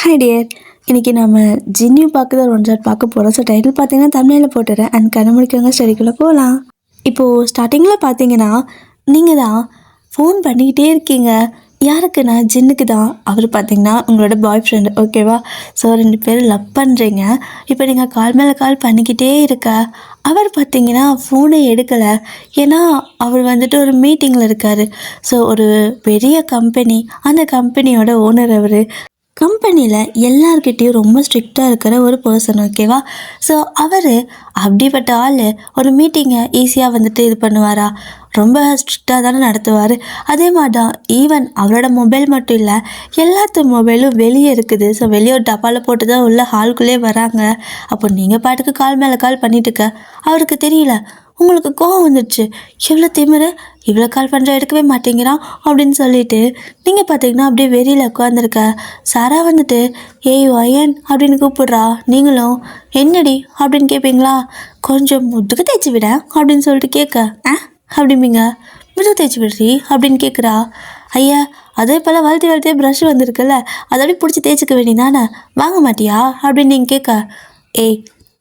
Hi dear. இன்னைக்கு நம்ம ஜின்னியூ பார்க்க தான் ஒன் ஷாட் பார்க்க போகிறோம். ஸோ டைட்டில் பார்த்தீங்கன்னா தமிழில் போட்டுறேன் அண்ட் கண்ண முடிக்கவங்க ஸ்டடிக்குள்ளே போகலாம். இப்போது ஸ்டார்டிங்கில் பார்த்தீங்கன்னா நீங்கள் தான் ஃபோன் பண்ணிக்கிட்டே இருக்கீங்க. யாருக்குண்ணா? ஜின்னுக்கு தான். அவர் பார்த்தீங்கன்னா உங்களோட பாய் ஃப்ரெண்டு, ஓகேவா? ஸோ 2 பேரும் லவ் பண்ணுறீங்க. இப்போ நீங்கள் கால் மேலே கால் பண்ணிக்கிட்டே இருக்க. அவர் பார்த்தீங்கன்னா ஃபோனை எடுக்கலை. ஏன்னா அவர் வந்துட்டு ஒரு மீட்டிங்கில் இருக்கார். ஸோ ஒரு பெரிய கம்பெனி, அந்த கம்பெனியோட ஓனர் அவர். கம்பெனியில் எல்லார்கிட்டேயும் ரொம்ப ஸ்ட்ரிக்டாக இருக்கிற ஒரு பர்சன், ஓகேவா? ஸோ அவர் அப்படிப்பட்ட ஆள் ஒரு மீட்டிங்கை ஈஸியாக வந்துட்டு இது பண்ணுவாரா? ரொம்ப ஸ்ட்ரிக்டாக தானே நடத்துவார். அதே மாதிரி தான் ஈவன் அவரோட மொபைல் மட்டும் இல்லை, எல்லாத்த மொபைலும் வெளியே இருக்குது. ஸோ வெளியே ஒரு டப்பாவில் போட்டு தான் உள்ள ஹால்குள்ளே வராங்க. அப்போ நீங்கள் பாட்டுக்கு கால் மேலே கால் பண்ணிட்டு இருக்க. அவருக்கு தெரியல. உங்களுக்கு கோவம் வந்துடுச்சு. எவ்வளோ திமிரு, இவ்வளோ கால் பண்ணுற எடுக்கவே மாட்டேங்கிறான் அப்படின்னு சொல்லிட்டு நீங்கள் பார்த்தீங்கன்னா அப்படியே வெளியில் உட்காந்துருக்க. சாரா வந்துட்டு ஏய் வயன் அப்படின்னு கூப்பிடுறா. நீங்களும் என்னடி அப்படின்னு கேட்பீங்களா? கொஞ்சம் முதுகு தேய்ச்சி விட அப்படின்னு சொல்லிட்டு கேட்க அப்படிம்பீங்க. முதுகு தேய்ச்சி விடுறி அப்படின்னு கேட்குறா. ஐயா, அதே போல் வளர்த்தி வளர்த்தியே ப்ரஷ் வந்திருக்குல்ல, அதை அப்படியே பிடிச்சி தேய்ச்சிக்க வேண்டியதானே, வாங்க மாட்டியா அப்படின்னு நீங்கள் கேட்க. ஏய்,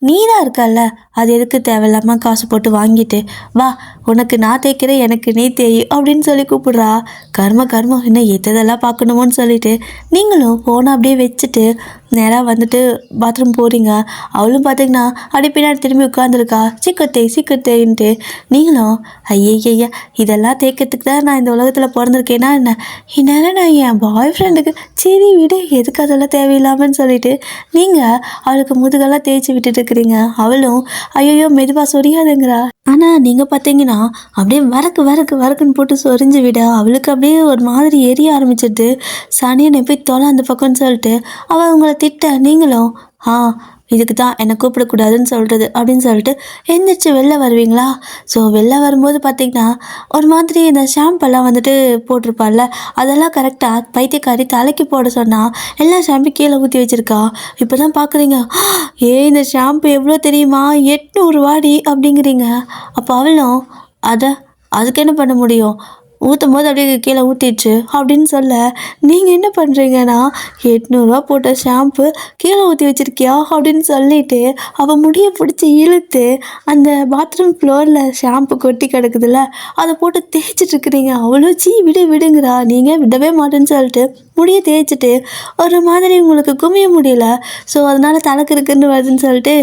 நீ தான் இருக்கல்ல, அது எதுக்கு தேவையில்லாமல் காசு போட்டு வாங்கிட்டு வா, உனக்கு நான் தேய்க்கிறேன், எனக்கு நீ தேய் அப்படின்னு சொல்லி கூப்பிடுறா. கர்மம் இன்னும் எத்ததெல்லாம் பார்க்கணுமோன்னு சொல்லிட்டு நீங்களும் ஃபோனை அப்படியே வச்சுட்டு நேராக வந்துட்டு பாத்ரூம் போகிறீங்க. அவளும் பார்த்தீங்கன்னா அப்படியே பின்னாடி திரும்பி உட்காந்துருக்கா. சீக்கிரத்தேன்ட்டு நீங்களும் ஐயய்யா, இதெல்லாம் தேய்க்கிறதுக்கு தான் நான் இந்த உலகத்தில் பிறந்திருக்கேன்னா என்ன? இந்நேரம் நான் என் பாய் ஃப்ரெண்டுக்கு சரி விடு, எதுக்கு அதெல்லாம் தேவையில்லாமன்னு சொல்லிட்டு நீங்கள் அவளுக்கு முதுகெல்லாம் தேய்ச்சி விட்டுட்டு இருக்கிறீங்க. அவளும் ஐயோ மெதுவாக சொரியாதுங்கிறா. ஆனால் நீங்கள் பார்த்தீங்கன்னா அப்படியே வரக்குன்னு போட்டு சொரிஞ்சு விட அவளுக்கு அப்படியே ஒரு மாதிரி எரிய ஆரம்பிச்சிடுது. சனியனை போய் தொலை அந்த பக்கம்னு சொல்லிட்டு அவள் உங்களை திட்ட. நீங்களும் இதுக்கு தான் என்னை கூப்பிடக்கூடாதுன்னு சொல்கிறது அப்படின்னு சொல்லிட்டு எந்திரிச்சு வெளில வருவீங்களா? ஸோ வெளில வரும்போது பார்த்திங்கன்னா ஒரு மாதிரி இந்த ஷாம்பெல்லாம் வந்துட்டு போட்டிருப்பாள்ல, அதெல்லாம் கரெக்டாக பைத்தியக்காரி தலைக்கு போட சொன்னால் எல்லா ஷாம்பு கீழே ஊற்றி வச்சுருக்கா. இப்போ தான் பார்க்குறீங்க, இந்த ஷாம்பு எவ்வளோ தெரியுமா, 800 ரூபாடி அப்படிங்கிறீங்க. அப்போ அவளும் அதுக்கு என்ன பண்ண முடியும், ஊற்றும் போது அப்படியே கீழே ஊற்றிடுச்சு அப்படின்னு சொல்ல, நீங்கள் என்ன பண்ணுறீங்கன்னா 800 போட்ட ஷாம்பு கீழே ஊற்றி வச்சுருக்கியா அப்படின்னு சொல்லிட்டு அவள் முடியை பிடிச்சி இழுத்து அந்த பாத்ரூம் ஃப்ளோரில் ஷாம்பு கொட்டி கிடக்குதுல்ல, அதை போட்டு தேய்ச்சிட்ருக்குறீங்க. அவ்வளோ விடுங்கிறா. நீங்கள் விடவே மாட்டேன்னு சொல்லிட்டு முடியை தேய்ச்சிட்டு ஒரு மாதிரி உங்களுக்கு குமிய முடியல. ஸோ அதனால் தலைக்கு இருக்குன்னு வருதுன்னு சொல்லிட்டு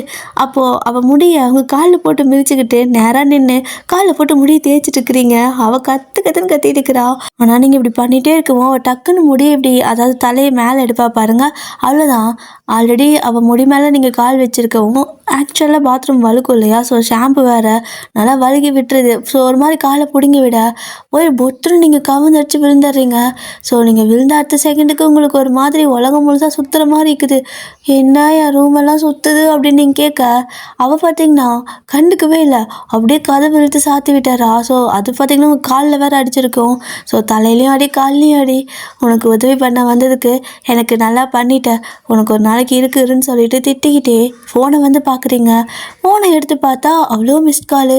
அப்போது அவள் முடியை அவங்க காலில் போட்டு மிதிச்சுக்கிட்டு நேராக நின்று காலில் போட்டு முடியை தேய்ச்சிட்ருக்குறீங்க. அவள் கற்றுன்னு கத்திட்டு இருக்கிறா. ஆனால் நீங்கள் இப்படி பண்ணிகிட்டே இருக்கவும் அவள் டக்குன்னு முடி இப்படி, அதாவது தலையை மேலே எடுப்பா பாருங்க. அவ்வளோதான், ஆல்ரெடி அவள் முடி மேலே நீங்கள் கால் வச்சுருக்கவும் ஆக்சுவலாக பாத்ரூம் வழுக்கும் இல்லையா? ஸோ ஷாம்பு வேறு நல்லா வழுகி விட்டுருது. ஸோ ஒரு மாதிரி காலை பிடுங்கி விட போய் பொத்துன்னு நீங்கள் கவுந்தடிச்சு விழுந்துடுறீங்க. ஸோ நீங்கள் விழுந்த அடுத்த செகண்டுக்கு உங்களுக்கு ஒரு மாதிரி உலகம் முழுசாக சுற்றுற மாதிரி இருக்குது. என்ன என் ரூமெல்லாம் சுற்றுது அப்படின்னு நீங்கள் கேட்க, அவள் பார்த்தீங்கன்னா கண்டுக்கவே இல்லை, அப்படியே கதவு இழுத்து சாத்தி விட்டாரா. ஸோ அது பார்த்தீங்கன்னா உங்கள் காலில் வேறு அடிச்சிருக்கோம். ஸோ தலையிலையும் அடி கால்லையும் அடி. உனக்கு உதவி பண்ண வந்ததுக்கு எனக்கு நல்லா பண்ணிட்டேன், உனக்கு ஒரு நாளைக்கு இருக்குதுன்னு சொல்லிட்டு திட்டிக்கிட்டே ஃபோனை வந்து பார்க்குறீங்க. ஃபோனை எடுத்து பார்த்தா அவ்வளோ மிஸ்ட் காலு.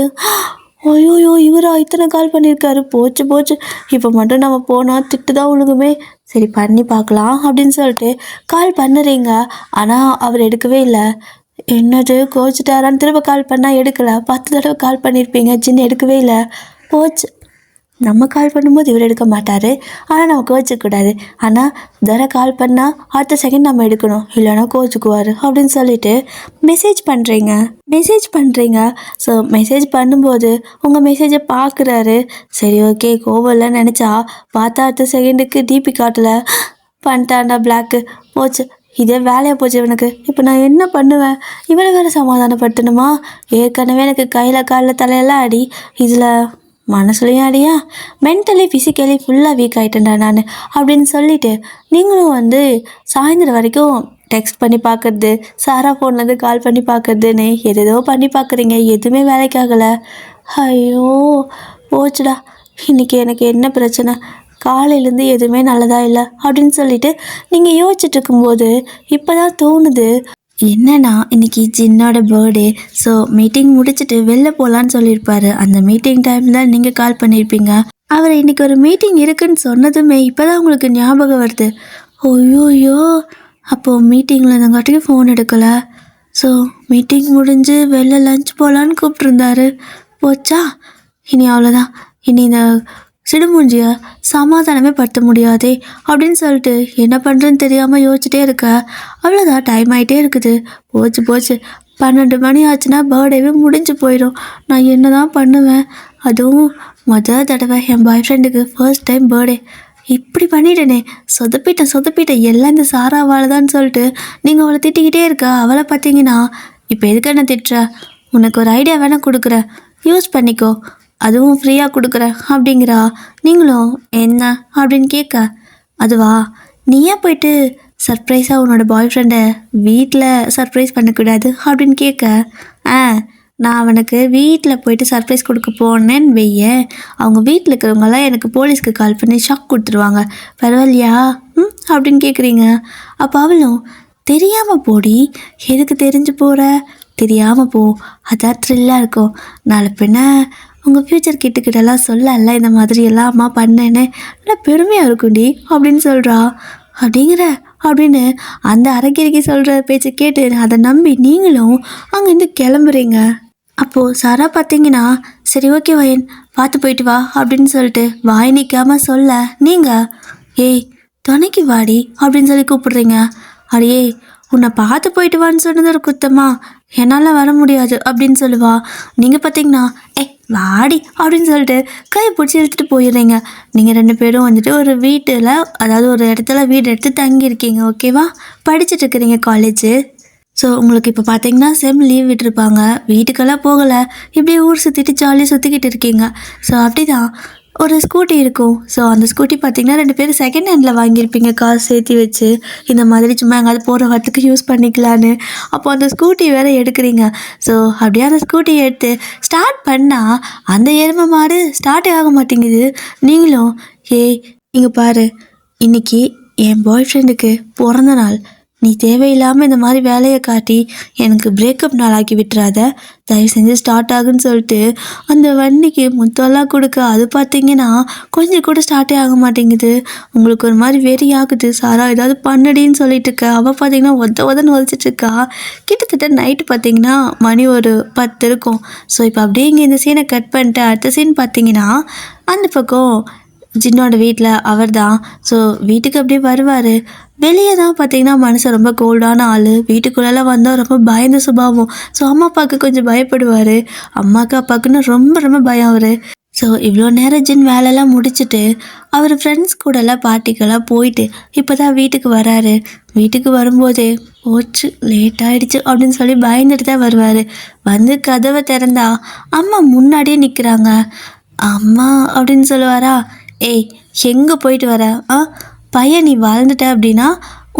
ஐயோயோ, இவரா இத்தனை கால் பண்ணியிருக்காரு, போச்சு இப்போ மட்டும் நம்ம போனால் திட்டு தான் ஒழுங்குமே, சரி பண்ணி பார்க்கலாம் அப்படின்னு சொல்லிட்டு கால் பண்ணுறீங்க. ஆனால் அவர் எடுக்கவே இல்லை. என்னது கோச்சிட்டாரான்னு திரும்ப கால் பண்ணால் எடுக்கலை. 10 தடவை கால் பண்ணியிருப்பீங்க, சின்ன எடுக்கவே இல்லை. போச்சு, நம்ம கால் பண்ணும்போது இவர் எடுக்க மாட்டார், ஆனால் நம்ம கோச்சிக்கூடாது. ஆனால் தடவை கால் பண்ணால் அடுத்த செகண்ட் நம்ம எடுக்கணும், இல்லைனா கோச்சிக்குவார் அப்படின்னு சொல்லிட்டு மெசேஜ் பண்ணுறீங்க. ஸோ மெசேஜ் பண்ணும்போது உங்கள் மெசேஜை பார்க்குறாரு. சரி ஓகே, கோவம் இல்லைன்னு நினச்சா பார்த்தா அடுத்த செகண்டுக்கு டிபி காட்டலை. பண்ணிட்டாண்டா பிளாக்கு. போச்சு, இதே வேலையாக போச்சு இவனுக்கு. இப்போ நான் என்ன பண்ணுவேன்? இவனை வேறு சமாதானப்படுத்தணுமா? ஏற்கனவே எனக்கு கையில் காலில் தலையெல்லாம் அடி, இதில் மனசுலையும் அடியா, மென்டலி ஃபிசிக்கலி ஃபுல்லாக வீக் ஆகிட்டேன்டா நான் அப்படின்னு சொல்லிட்டு நீங்களும் வந்து சாயந்தரம் வரைக்கும் டெக்ஸ்ட் பண்ணி பார்க்குறது, சாரா ஃபோன்லேருந்து கால் பண்ணி பார்க்குறதுன்னு எதோ பண்ணி பார்க்குறீங்க. எதுவுமே வேலைக்காகலை. ஐயோ போச்சுடா, இன்றைக்கி எனக்கு என்ன பிரச்சனை, காலையிலேருந்து எதுவுமே நல்லதாக இல்லை அப்படின்னு சொல்லிட்டு நீங்கள் யோசிச்சுட்டு இருக்கும்போது இப்போ தான் தோணுது, என்னன்னா இன்னைக்கு ஜின்னோட பர்த்டே. ஸோ மீட்டிங் முடிச்சுட்டு வெளில போகலான்னு சொல்லியிருப்பாரு. அந்த மீட்டிங் டைமில் நீங்கள் கால் பண்ணியிருப்பீங்க. அவர் இன்னைக்கு ஒரு மீட்டிங் இருக்குன்னு சொன்னதுமே இப்போ தான் உங்களுக்கு ஞாபகம் வருது. ஐயோயோ, அப்போது மீட்டிங்கில் இருந்தங்காட்டியும் ஃபோன் எடுக்கலை. ஸோ மீட்டிங் முடிஞ்சு வெளில லஞ்ச் போகலான்னு கூப்பிட்ருந்தாரு. போச்சா, இனி அவ்வளோதான். இனி இந்த சிடுமூஞ்சியை சமாதானமே படுத்த முடியாதே அப்படின்னு சொல்லிட்டு என்ன பண்ணுறேன்னு தெரியாமல் யோசிச்சுட்டே இருக்க. அவ்வளோதான், டைம் ஆகிட்டே இருக்குது. போச்சு போச்சு, 12 மணி ஆச்சுன்னா பர்த்டேவே முடிஞ்சு போயிடும். நான் என்ன தான் பண்ணுவேன்? அதுவும் முதல் தடவை என் பாய் ஃப்ரெண்டுக்கு ஃபர்ஸ்ட் டைம் பர்த்டே. இப்படி பண்ணிட்டேனே, சொதப்பிட்டேன் எல்லாம் இந்த சாராவால் தான் சொல்லிட்டு நீங்கள் அவளை திட்டிக்கிட்டே இருக்கா. அவளை பார்த்தீங்கன்னா இப்போ எதுக்கு என்ன திட்டுற? உனக்கு ஒரு ஐடியா வேணால் கொடுக்குறேன், யூஸ் பண்ணிக்கோ, அதுவும் ஃப்ரீயாக கொடுக்குறேன் அப்படிங்கிறா. நீங்களும் என்ன அப்படின்னு கேட்க, அதுவா, நீயே போயிட்டு சர்ப்ரைஸாக உன்னோட பாய் ஃப்ரெண்டை வீட்டில் சர்ப்ரைஸ் பண்ணக்கூடாது அப்படின்னு கேட்க, நான் அவனுக்கு வீட்டில் போயிட்டு சர்ப்ரைஸ் கொடுக்க போனேன்னு வையேன், அவங்க வீட்டில் இருக்கிறவங்களாம் எனக்கு போலீஸ்க்கு கால் பண்ணி ஷாக் கொடுத்துருவாங்க. பரவாயில்லையா அப்படின்னு கேட்குறீங்க. அப்போ அவளும், தெரியாமல் போடி, எதுக்கு தெரிஞ்சு போகிற, தெரியாமல் போ, அதான் த்ரில்லாக இருக்கும். நாளை பின்ன உங்கள் ஃப்யூச்சர் கிட்டக்கிட்டலாம் சொல்லல இந்த மாதிரி எல்லாம் அம்மா பண்ணேன்னு, நல்லா பெருமையாக இருக்கும்டி அப்படின்னு சொல்கிறா. அப்படிங்கிற அப்படின்னு அந்த அரக்கிரிக்கி சொல்கிற பேச்சை கேட்டு அதை நம்பி நீங்களும் அங்கேருந்து கிளம்புறீங்க. அப்போது சாரா பார்த்தீங்கன்னா, சரி ஓகே வயன், பார்த்து போயிட்டு வா அப்படின்னு சொல்லிட்டு வாய் நிற்காமல் சொல்ல, நீங்கள் ஏய் துணைக்கு வாடி அப்படின்னு சொல்லி கூப்பிடுறீங்க. அடியே, உன்னை பார்த்து போயிட்டு வான்னு சொன்னது ஒரு குத்தமா, என்னால் வர முடியாது அப்படின்னு சொல்லுவா. நீங்கள் பார்த்தீங்கன்னா, வாடி அப்படின்னு சொல்லிட்டு கையை பிடிச்சி இழுத்துட்டு போயிடுறீங்க. நீங்கள் 2 பேரும் வந்துட்டு ஒரு வீட்டில், அதாவது ஒரு இடத்துல வீடு எடுத்து தங்கியிருக்கீங்க. ஓகேவா, படிச்சுட்டு இருக்கிறீங்க காலேஜு. ஸோ உங்களுக்கு இப்போ பார்த்தீங்கன்னா செம் லீவ் விட்டுருப்பாங்க, வீட்டுக்கெல்லாம் போகலை, இப்படியே ஊர் சுற்றிட்டு ஜாலியாக சுற்றிக்கிட்டு இருக்கீங்க. ஸோ அப்படி தான் ஒரு ஸ்கூட்டி இருக்கும். ஸோ அந்த ஸ்கூட்டி பார்த்தீங்கன்னா 2 பேரும் செகண்ட் ஹேண்டில் வாங்கியிருப்பீங்க, காசு சேர்த்து வச்சு, இந்த மாதிரி சும்மா எங்காவது போகிற வரத்துக்கு யூஸ் பண்ணிக்கலான்னு. அப்போ அந்த ஸ்கூட்டி வேறு எடுக்கிறீங்க. ஸோ அப்படியே அந்த ஸ்கூட்டியை எடுத்து ஸ்டார்ட் பண்ணால் அந்த எருமை மாடு ஸ்டார்ட்டே ஆக மாட்டேங்குது. நீங்களும், ஏய் இங்கே பாரு, இன்றைக்கி என் பாய் ஃப்ரெண்டுக்கு பிறந்த நாள், நீ தேவையில்லாமல் இந்த மாதிரி வேலையை காட்டி எனக்கு பிரேக்கப் நாளாக்கி விட்டுறாத, தயவு செஞ்சு ஸ்டார்ட் ஆகுன்னு சொல்லிட்டு அந்த வண்டிக்கு முத்தெல்லாம் கொடுக்க, அது பார்த்தீங்கன்னா கொஞ்சம் கூட ஸ்டார்ட்டே ஆக மாட்டேங்குது. உங்களுக்கு ஒரு மாதிரி வெறி ஆகுது. சாரா ஏதாவது பண்ணடின்னு சொல்லிட்டு இருக்க. அவள் பார்த்தீங்கன்னா உதன்னு ஒழிச்சிட்ருக்கா. கிட்டத்தட்ட நைட்டு பார்த்தீங்கன்னா மணி ஒரு 10 இருக்கும். ஸோ இப்போ அப்படியே இங்கே இந்த சீனை கட் பண்ணிட்டு அடுத்த சீன் பார்த்தீங்கன்னா அந்த பக்கம் ஜின்னோட வீட்டில் அவர் தான். ஸோ வீட்டுக்கு அப்படியே வருவார். வெளியே தான் பார்த்தீங்கன்னா மனுஷன் ரொம்ப கோல்டான ஆள், வீட்டுக்குள்ளெல்லாம் வந்தால் ரொம்ப பயந்த சுபாவம். ஸோ அம்மா அப்பாவுக்கு கொஞ்சம் பயப்படுவார், அம்மாவுக்கு அப்பாவுக்குன்னு ரொம்ப ரொம்ப பயம் அவர். ஸோ இவ்வளோ நேரம் ஜின் வேலையெல்லாம் முடிச்சுட்டு அவர் ஃப்ரெண்ட்ஸ் கூடலாம் பார்ட்டிக்கெல்லாம் போயிட்டு இப்போ தான் வீட்டுக்கு வராரு. வீட்டுக்கு வரும்போதே போச்சு லேட் ஆகிடுச்சு அப்படின்னு சொல்லி பயந்துட்டு தான் வருவார். வந்து கதவை திறந்தா அம்மா முன்னாடியே நிற்கிறாங்க. அம்மா அப்படின்னு சொல்லுவாரா, ஏய் எங்கே போயிட்டு வர, பையன் நீ வாழ்ந்துட்ட அப்படின்னா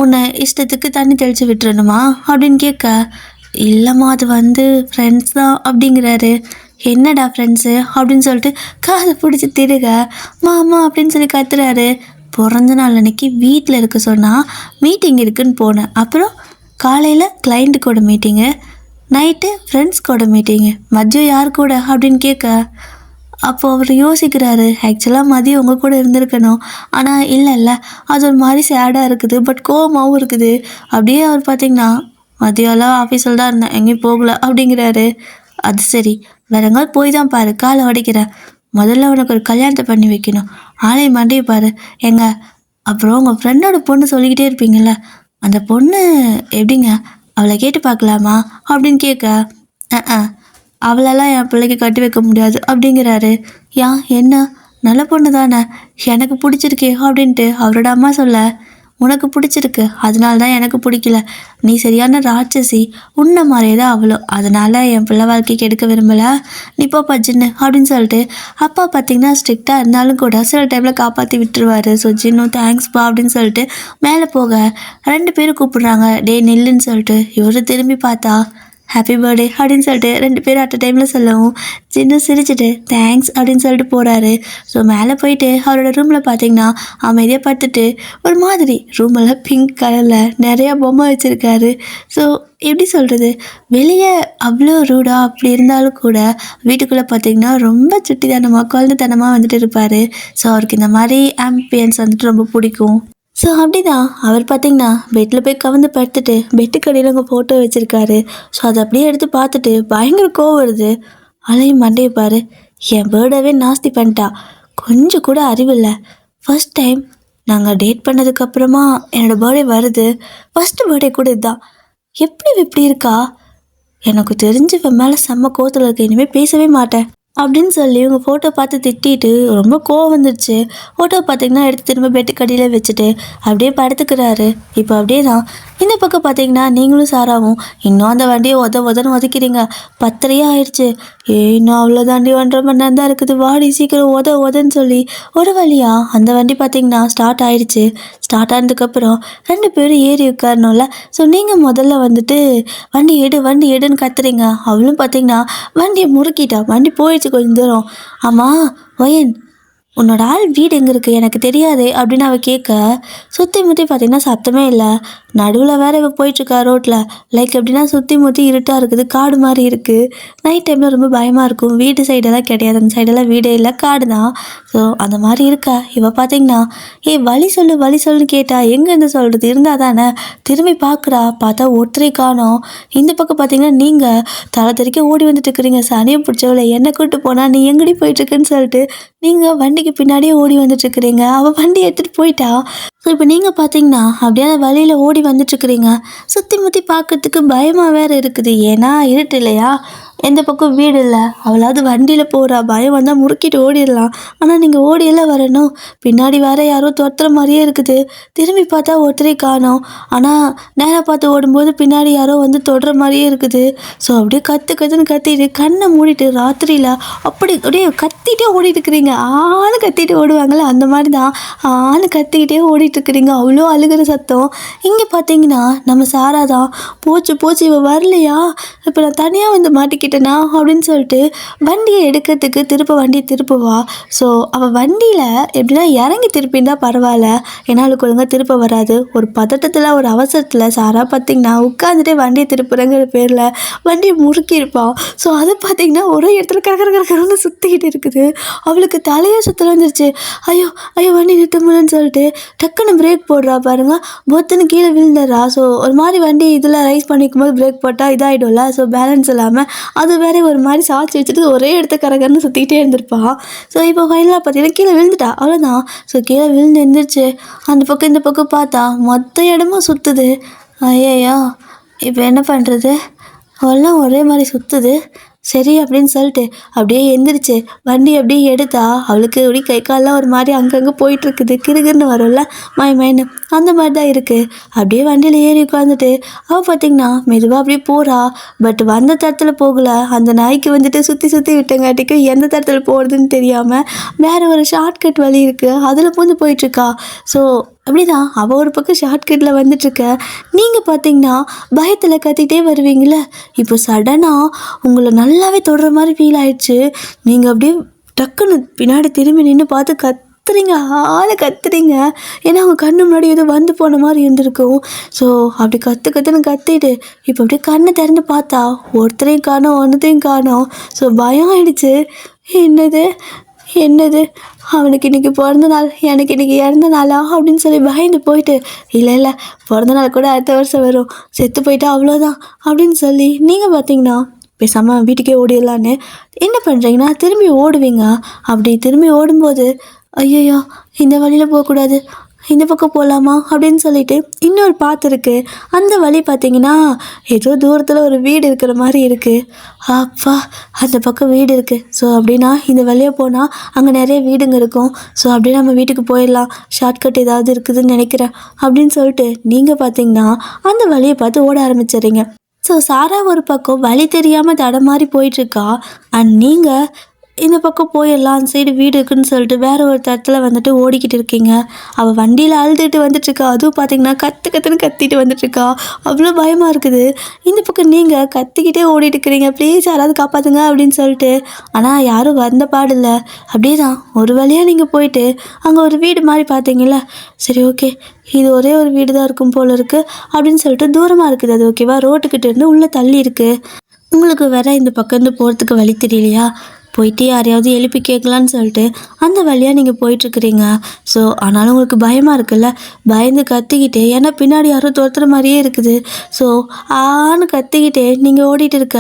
உன்னை இஷ்டத்துக்கு தண்ணி தெளித்து விட்டுறணுமா அப்படின்னு கேட்க, இல்லைம்மா அது வந்து ஃப்ரெண்ட்ஸ் தான் அப்படிங்கிறாரு. என்னடா ஃப்ரெண்ட்ஸு அப்படின்னு சொல்லிட்டு காதை பிடிச்சி திருக, மாமா அப்படின்னு சொல்லி கத்துறாரு. பிறந்த நாள் அன்னைக்கு வீட்டில் இருக்க சொன்னால் மீட்டிங் இருக்குதுன்னு போனேன், அப்புறம் காலையில் கிளைண்ட்டு கூட மீட்டிங்கு, நைட்டு ஃப்ரெண்ட்ஸ் கூட மீட்டிங்கு, மதியம் யார் கூட அப்படின்னு கேட்க, அப்போது அவர் யோசிக்கிறாரு, ஆக்சுவலாக மதியம் உங்கள் கூட இருந்திருக்கணும், ஆனால் இல்லை அது ஒரு மாதிரி சேடாக இருக்குது, பட் கோவமாகவும் இருக்குது. அப்படியே அவர் பார்த்திங்கன்னா, மதியம்லாம் ஆஃபீஸில் தான் இருந்தேன், எங்கேயும் போகலை அப்படிங்கிறாரு. அது சரி, வேற எங்காவது போய் தான் பாரு, காலை உடைக்கிறேன், முதல்ல உனக்கு ஒரு கல்யாணத்தை பண்ணி வைக்கணும், ஆளை மண்டையை பாரு எங்க. அப்புறம் உங்கள் ஃப்ரெண்டோட பொண்ணு சொல்லிக்கிட்டே இருப்பீங்கள்ல, அந்த பொண்ணு எப்படிங்க, அவளை கேட்டு பார்க்கலாமா அப்படின்னு கேட்க, அவளெல்லாம் என் பிள்ளைக்கு கட்டி வைக்க முடியாது அப்படிங்கிறாரு. ஏன் என்ன, நல்ல பொண்ணு தானே, எனக்கு பிடிச்சிருக்கே அப்படின்ட்டு அவரோட அம்மா சொல்ல, உனக்கு பிடிச்சிருக்கு அதனால தான் எனக்கு பிடிக்கல, நீ சரியான ராட்சசி, உன்ன மாதிரியே தான் அவளும், அதனால் என் பிள்ளை வாழ்க்கைக்கு எடுக்க விரும்பலை, நீ போப்பா ஜின்னு அப்படின்னு சொல்லிட்டு அப்பா பார்த்திங்கன்னா ஸ்ட்ரிக்டாக இருந்தாலும் கூட சில டைமில் காப்பாற்றி விட்டுருவார். ஸோ ஜின்னும் தேங்க்ஸ்ப்பா அப்படின்னு சொல்லிட்டு மேலே போக 2 பேரும் கூப்பிட்றாங்க, டே நில்லுன்னு சொல்லிட்டு. இவர் திரும்பி பார்த்தா ஹாப்பி பர்த்டே அப்படின்னு சொல்லிட்டு 2 பேரும் அட் டைமில் சொல்லவும் சின்ன சிரிச்சுட்டு தேங்க்ஸ் அப்படின்னு சொல்லிட்டு போகிறாரு. ஸோ மேலே போயிட்டு அவரோட ரூமில் பார்த்தீங்கன்னா அமைதியாக பார்த்துட்டு ஒரு மாதிரி ரூமெல்லாம் பிங்க் கலரில் நிறையா பொம்மை வச்சுருக்காரு. ஸோ எப்படி சொல்கிறது, வெளியே அவ்வளோ ரூடாக அப்படி இருந்தாலும் கூட வீட்டுக்குள்ளே பார்த்திங்கன்னா ரொம்ப சுட்டித்தனமாக குழந்தைத்தனமாக வந்துட்டு இருப்பார். ஸோ அவருக்கு இந்த மாதிரி ஆம்பியன்ஸ் வந்துட்டு ரொம்ப பிடிக்கும். ஸோ அப்படிதான் அவர் பார்த்தீங்கன்னா பெட்டில் போய் கவுந்து படுத்துட்டு பெட்டுக்கடியில் அங்கே ஃபோட்டோ வச்சுருக்காரு. ஸோ அதை அப்படியே எடுத்து பார்த்துட்டு பயங்கர கோவம் வருது. அலையும் மண்டையை பாரு, என் பேர்டவே நாஸ்தி பண்ணிட்டா, கொஞ்சம் கூட அறிவில்லை. ஃபர்ஸ்ட் டைம் நாங்கள் டேட் பண்ணதுக்கப்புறமா என்னோடய பர்த்டே வருது, ஃபஸ்ட்டு பர்த்டே கூட இதுதான், எப்படி இப்படி இருக்கா, எனக்கு தெரிஞ்சு இவன் மேலே செம்ம கோவத்தில் இருக்க, இனிமேல் பேசவே மாட்டேன் அப்படின்னு சொல்லி உங்கள் ஃபோட்டோ பார்த்து திட்டிட்டு ரொம்ப கோவம் வந்துடுச்சு. ஃபோட்டோ பார்த்தீங்கன்னா எடுத்து திரும்ப பெட்டுக்கடியில் வச்சுட்டு அப்படியே படுத்துக்கிறாரு. இப்போ அப்படியே தான் இந்த பக்கம் பார்த்தீங்கன்னா நீங்களும் சாராவும் இன்னும் அந்த வண்டியை உதன்னு ஒதுக்கிறீங்க. 10:30 ஆயிடுச்சு. இன்னும் அவ்வளோதாண்டி 1.5 மணி நேரம் தான் இருக்குது, வாடி சீக்கிரம் உதன்னு சொல்லி ஒரு வழியாக அந்த வண்டி பார்த்தீங்கன்னா ஸ்டார்ட் ஆயிடுச்சு. ஸ்டார்ட் ஆனதுக்கப்புறம் 2 பேரும் ஏறி உட்காரணும்ல. ஸோ நீங்கள் முதல்ல வந்துட்டு வண்டி எடுன்னு கத்துறீங்க. அவளும் பார்த்தீங்கன்னா வண்டியை முறுக்கிட்டா. வண்டி போயிடுச்சு கொஞ்சம் தூரம். ஆமாம் ஒயன், உன்னோட ஆள் வீடு எங்கே இருக்குது எனக்கு தெரியாது அப்படின்னு அவள் கேட்க, சுற்றி முற்றி பார்த்தீங்கன்னா சத்தமே இல்லை. நடுவில் வேற இவள் போயிட்டுருக்கா ரோட்டில். லைக் எப்படின்னா சுற்றி முற்றி இருட்டாக இருக்குது, காடு மாதிரி இருக்குது. நைட் டைமில் ரொம்ப பயமாக இருக்கும். வீடு சைடெல்லாம் கிடையாது, அந்த சைடெல்லாம் வீடே இல்லை, காடு தான். ஸோ அந்த மாதிரி இருக்கா இவள் பார்த்தீங்கன்னா. வழி சொல்லுன்னு கேட்டா எங்கேருந்து சொல்கிறது, இருந்தால் தானே. திரும்பி பார்க்குறா, பார்த்தா ஒருத்தரை காணோம். இந்த பக்கம் பார்த்தீங்கன்னா நீங்கள் தலை தெறிக்க ஓடி வந்துட்டு இருக்கிறீங்க. சனியை பிடிச்சவளை என்னை கூப்பிட்டு போனால் நீ எங்கடி போயிட்டுருக்குன்னு சொல்லிட்டு நீங்கள் வண்டிக்கு பின்னாடியே ஓடி வந்துட்டுருக்குறீங்க. அவள் வண்டி எடுத்துகிட்டு போயிட்டா. ஸோ இப்போ நீங்கள் பார்த்தீங்கன்னா அப்படியே அந்த வழியில் ஓடி வந்துட்டுருக்குறீங்க. சுற்றி முற்றி பார்க்கறதுக்கு பயமாக வேறு இருக்குது, ஏன்னா இருட்டு இல்லையா, எந்த பக்கம் வீடு இல்லை. அவளாவது வண்டியில் போகிறா, பயம் வந்தால் முறுக்கிட்டு ஓடிடலாம். ஆனால் நீங்கள் ஓடியெல்லாம் வரணும், பின்னாடி வேற யாரோ துரத்துற மாதிரியே இருக்குது. திரும்பி பார்த்தா ஒருத்தரே காணோம். ஆனால் நேராக பார்த்து ஓடும்போது பின்னாடி யாரோ வந்து தொடுற மாதிரியே இருக்குது. ஸோ அப்படியே கத்துன்னு கத்திட்டு கண்ணை மூடிட்டு ராத்திரியில் அப்படியே கத்திட்டே ஓடிட்டு இருக்கிறீங்க. ஆன்னு கத்திட்டு ஓடுவாங்கள்ல, அந்த மாதிரி தான் ஆன்னு கத்திக்கிட்டே ஓடிட்டுருக்குறீங்க. அவ்வளோ அழுகிற சத்தம். இங்கே பார்த்தீங்கன்னா நம்ம சாரா தான். போச்சு இவ வரலையா, இப்போ நான் தனியாக வந்து மாட்டிக்கிட்டேனா அப்படின்னு சொல்லிட்டு வண்டியை எடுக்கிறதுக்கு வண்டியை திருப்புவா. ஸோ அவள் வண்டியில் எப்படின்னா இறங்கி திருப்பின்னா பரவாயில்ல, ஏன்னா அவளுக்கு ஒழுங்காக திருப்ப வராது. ஒரு பதட்டத்தில் ஒரு அவசரத்தில் சாரா பார்த்திங்கன்னா உட்காந்துட்டே வண்டியை திருப்புறங்கிற பேரில் வண்டியை முறுக்கியிருப்பாள். ஸோ அது பார்த்திங்கன்னா ஒரு இடத்துல கரகரன்னு சுற்றிக்கிட்டு இருக்குது. அவளுக்கு தலையை சுற்ற வந்துருச்சு. ஐயோ வண்டி நிறுத்த முடியலன்னு சொல்லிட்டு டக்குன்னு பிரேக் போடுறா பாருங்க, பொத்துன்னு கீழே விழுந்துடுறா. ஸோ ஒரு மாதிரி வண்டி இதில் ரைஸ் பண்ணிக்கும் போது பிரேக் போட்டால் இதாகிடும்ல. ஸோ பேலன்ஸ் இல்லாமல் அது வேற ஒரு மாதிரி சாய்ச்சி வச்சுட்டு ஒரே இடத்த கரகரன்னு சுற்றிக்கிட்டே இருந்திருப்பாள். ஸோ இப்போ ஃபைனலாக பார்த்தீங்கன்னா கீழே விழுந்துட்டா, அவ்வளோதான். ஸோ கீழே விழுந்து எழுந்திரிச்சு அந்த பக்கம் இந்த பக்கம் பார்த்தா மொத்த இடமும் சுற்றுது. ஐயோ இப்போ என்ன பண்ணுறது, எல்லாம் ஒரே மாதிரி சுற்றுது. சரி அப்படின்னு சொல்லிட்டு அப்படியே எந்திரிச்சு வண்டி அப்படியே எடுத்தா அவளுக்கு அப்படி கை காலெலாம் ஒரு மாதிரி அங்கங்கே போயிட்டுருக்குது. கிறுகிறுன்னு வரும்ல மைன்னு, அந்த மாதிரி தான் இருக்குது. அப்படியே வண்டியில் ஏறி உட்காந்துட்டு அவள் பார்த்திங்கன்னா மெதுவாக அப்படியே போகிறா. பட் வந்த தரத்தில் போகலை. அந்த நாய்க்கு வந்துட்டு சுற்றி விட்டங்காட்டிக்கும் எந்த தரத்தில் போகிறதுன்னு தெரியாமல் வேறு ஒரு ஷார்ட்கட் வழி இருக்குது, அதில் பூந்து போயிட்டுருக்கா. ஸோ அப்படிதான் அவள் ஒரு பக்கம் ஷார்ட்கட்டில் வந்துட்டுருக்க. நீங்கள் பார்த்தீங்கன்னா பயத்தில் கத்திகிட்டே வருவீங்களே, இப்போ சடனாக உங்களை நல்லாவே தொடுற மாதிரி ஃபீல் ஆயிடுச்சு. நீங்கள் அப்படியே டக்குன்னு பின்னாடி திரும்பி நின்று பார்த்து கத்துறீங்க. ஏன்னா அவங்க கண்ணு முன்னாடி ஏதோ வந்து போன மாதிரி இருந்திருக்கும். ஸோ அப்படி கத்துன்னு கத்திட்டு இப்போ அப்படியே கண்ணை திறந்து பார்த்தா ஒருத்தரையும் காணோம், ஒன்றத்தையும் காணோம். ஸோ பயம் ஆயிடுச்சு. என்னது அவனுக்கு இன்றைக்கி பிறந்த நாள், எனக்கு இன்றைக்கி இறந்த நாளா அப்படின்னு சொல்லி பயந்து போயிட்டு, இல்லை பிறந்த நாள் கூட அடுத்த வருஷம் வரும், செத்து போயிட்டா அவ்வளோதான் அப்படின்னு சொல்லி நீங்கள் பார்த்தீங்கன்னா பேசாமல் வீட்டுக்கே ஓடிடலான்னு என்ன பண்ணுறீங்கன்னா திரும்பி ஓடுவீங்க. அப்படி திரும்பி ஓடும்போது ஐயோ இந்த வழியில் போகக்கூடாது, இந்த பக்கம் போகலாமா அப்படின்னு சொல்லிட்டு இன்னொரு பாத்து இருக்குது. அந்த வழி பார்த்தீங்கன்னா ஏதோ தூரத்தில் ஒரு வீடு இருக்கிற மாதிரி இருக்குது. அப்பா அந்த பக்கம் வீடு இருக்குது. ஸோ அப்படின்னா இந்த வழியாக போனால் அங்கே நிறைய வீடுங்க இருக்கும். ஸோ அப்படியே நம்ம வீட்டுக்கு போயிடலாம், ஷார்ட்கட் ஏதாவது இருக்குதுன்னு நினைக்கிறேன் அப்படின்னு சொல்லிட்டு நீங்கள் பார்த்தீங்கன்னா அந்த வழியை பார்த்து ஓட ஆரம்பிச்சிடுறீங்க. ஸோ சாரா ஒரு பக்கம் வழி தெரியாமல் தடமாறி போயிட்டுருக்கா. அண்ட் நீங்கள் இந்த பக்கம் போயிடலாம், அந்த சைடு வீடு இருக்குன்னு சொல்லிட்டு வேறு ஒரு இடத்துல வந்துட்டு ஓடிக்கிட்டு இருக்கீங்க. அவள் வண்டியில் அழுதுட்டு வந்துட்டுருக்கா. அதுவும் பார்த்தீங்கன்னா கத்துன்னு கத்திட்டு வந்துட்டுருக்கா. அவ்வளோ பயமாக இருக்குது. இந்த பக்கம் நீங்கள் கத்திக்கிட்டே ஓடிட்டு இருக்கிறீங்க, ப்ளீஸ் யாராவது காப்பாற்றுங்க அப்படின்னு சொல்லிட்டு. ஆனால் யாரும் வந்த பாடில்லை. அப்படியே தான் ஒரு வழியாக நீங்கள் போயிட்டு அங்கே ஒரு வீடு மாதிரி பார்த்தீங்களா, சரி ஓகே இது ஒரே ஒரு வீடு தான் இருக்கும் போல் இருக்குது அப்படின்னு சொல்லிட்டு தூரமாக இருக்குது. அது ஓகேவா, ரோட்டுக்கிட்ட இருந்து உள்ளே தள்ளி இருக்குது. உங்களுக்கு வேற இந்த பக்கம் இருந்து போகிறதுக்கு வழி தெரியலையா, போயிட்டு யாரையாவது எழுப்பி கேட்கலான்னு சொல்லிட்டு அந்த வழியாக நீங்கள் போயிட்டுருக்குறீங்க. ஸோ ஆனாலும் உங்களுக்கு பயமாக இருக்குல்ல, பயந்து கத்திக்கிட்டே, ஏன்னா பின்னாடி யாரும் துரத்துற மாதிரியே இருக்குது. ஸோ ஆன்னு கத்திக்கிட்டே நீங்கள் ஓடிட்டு இருக்க.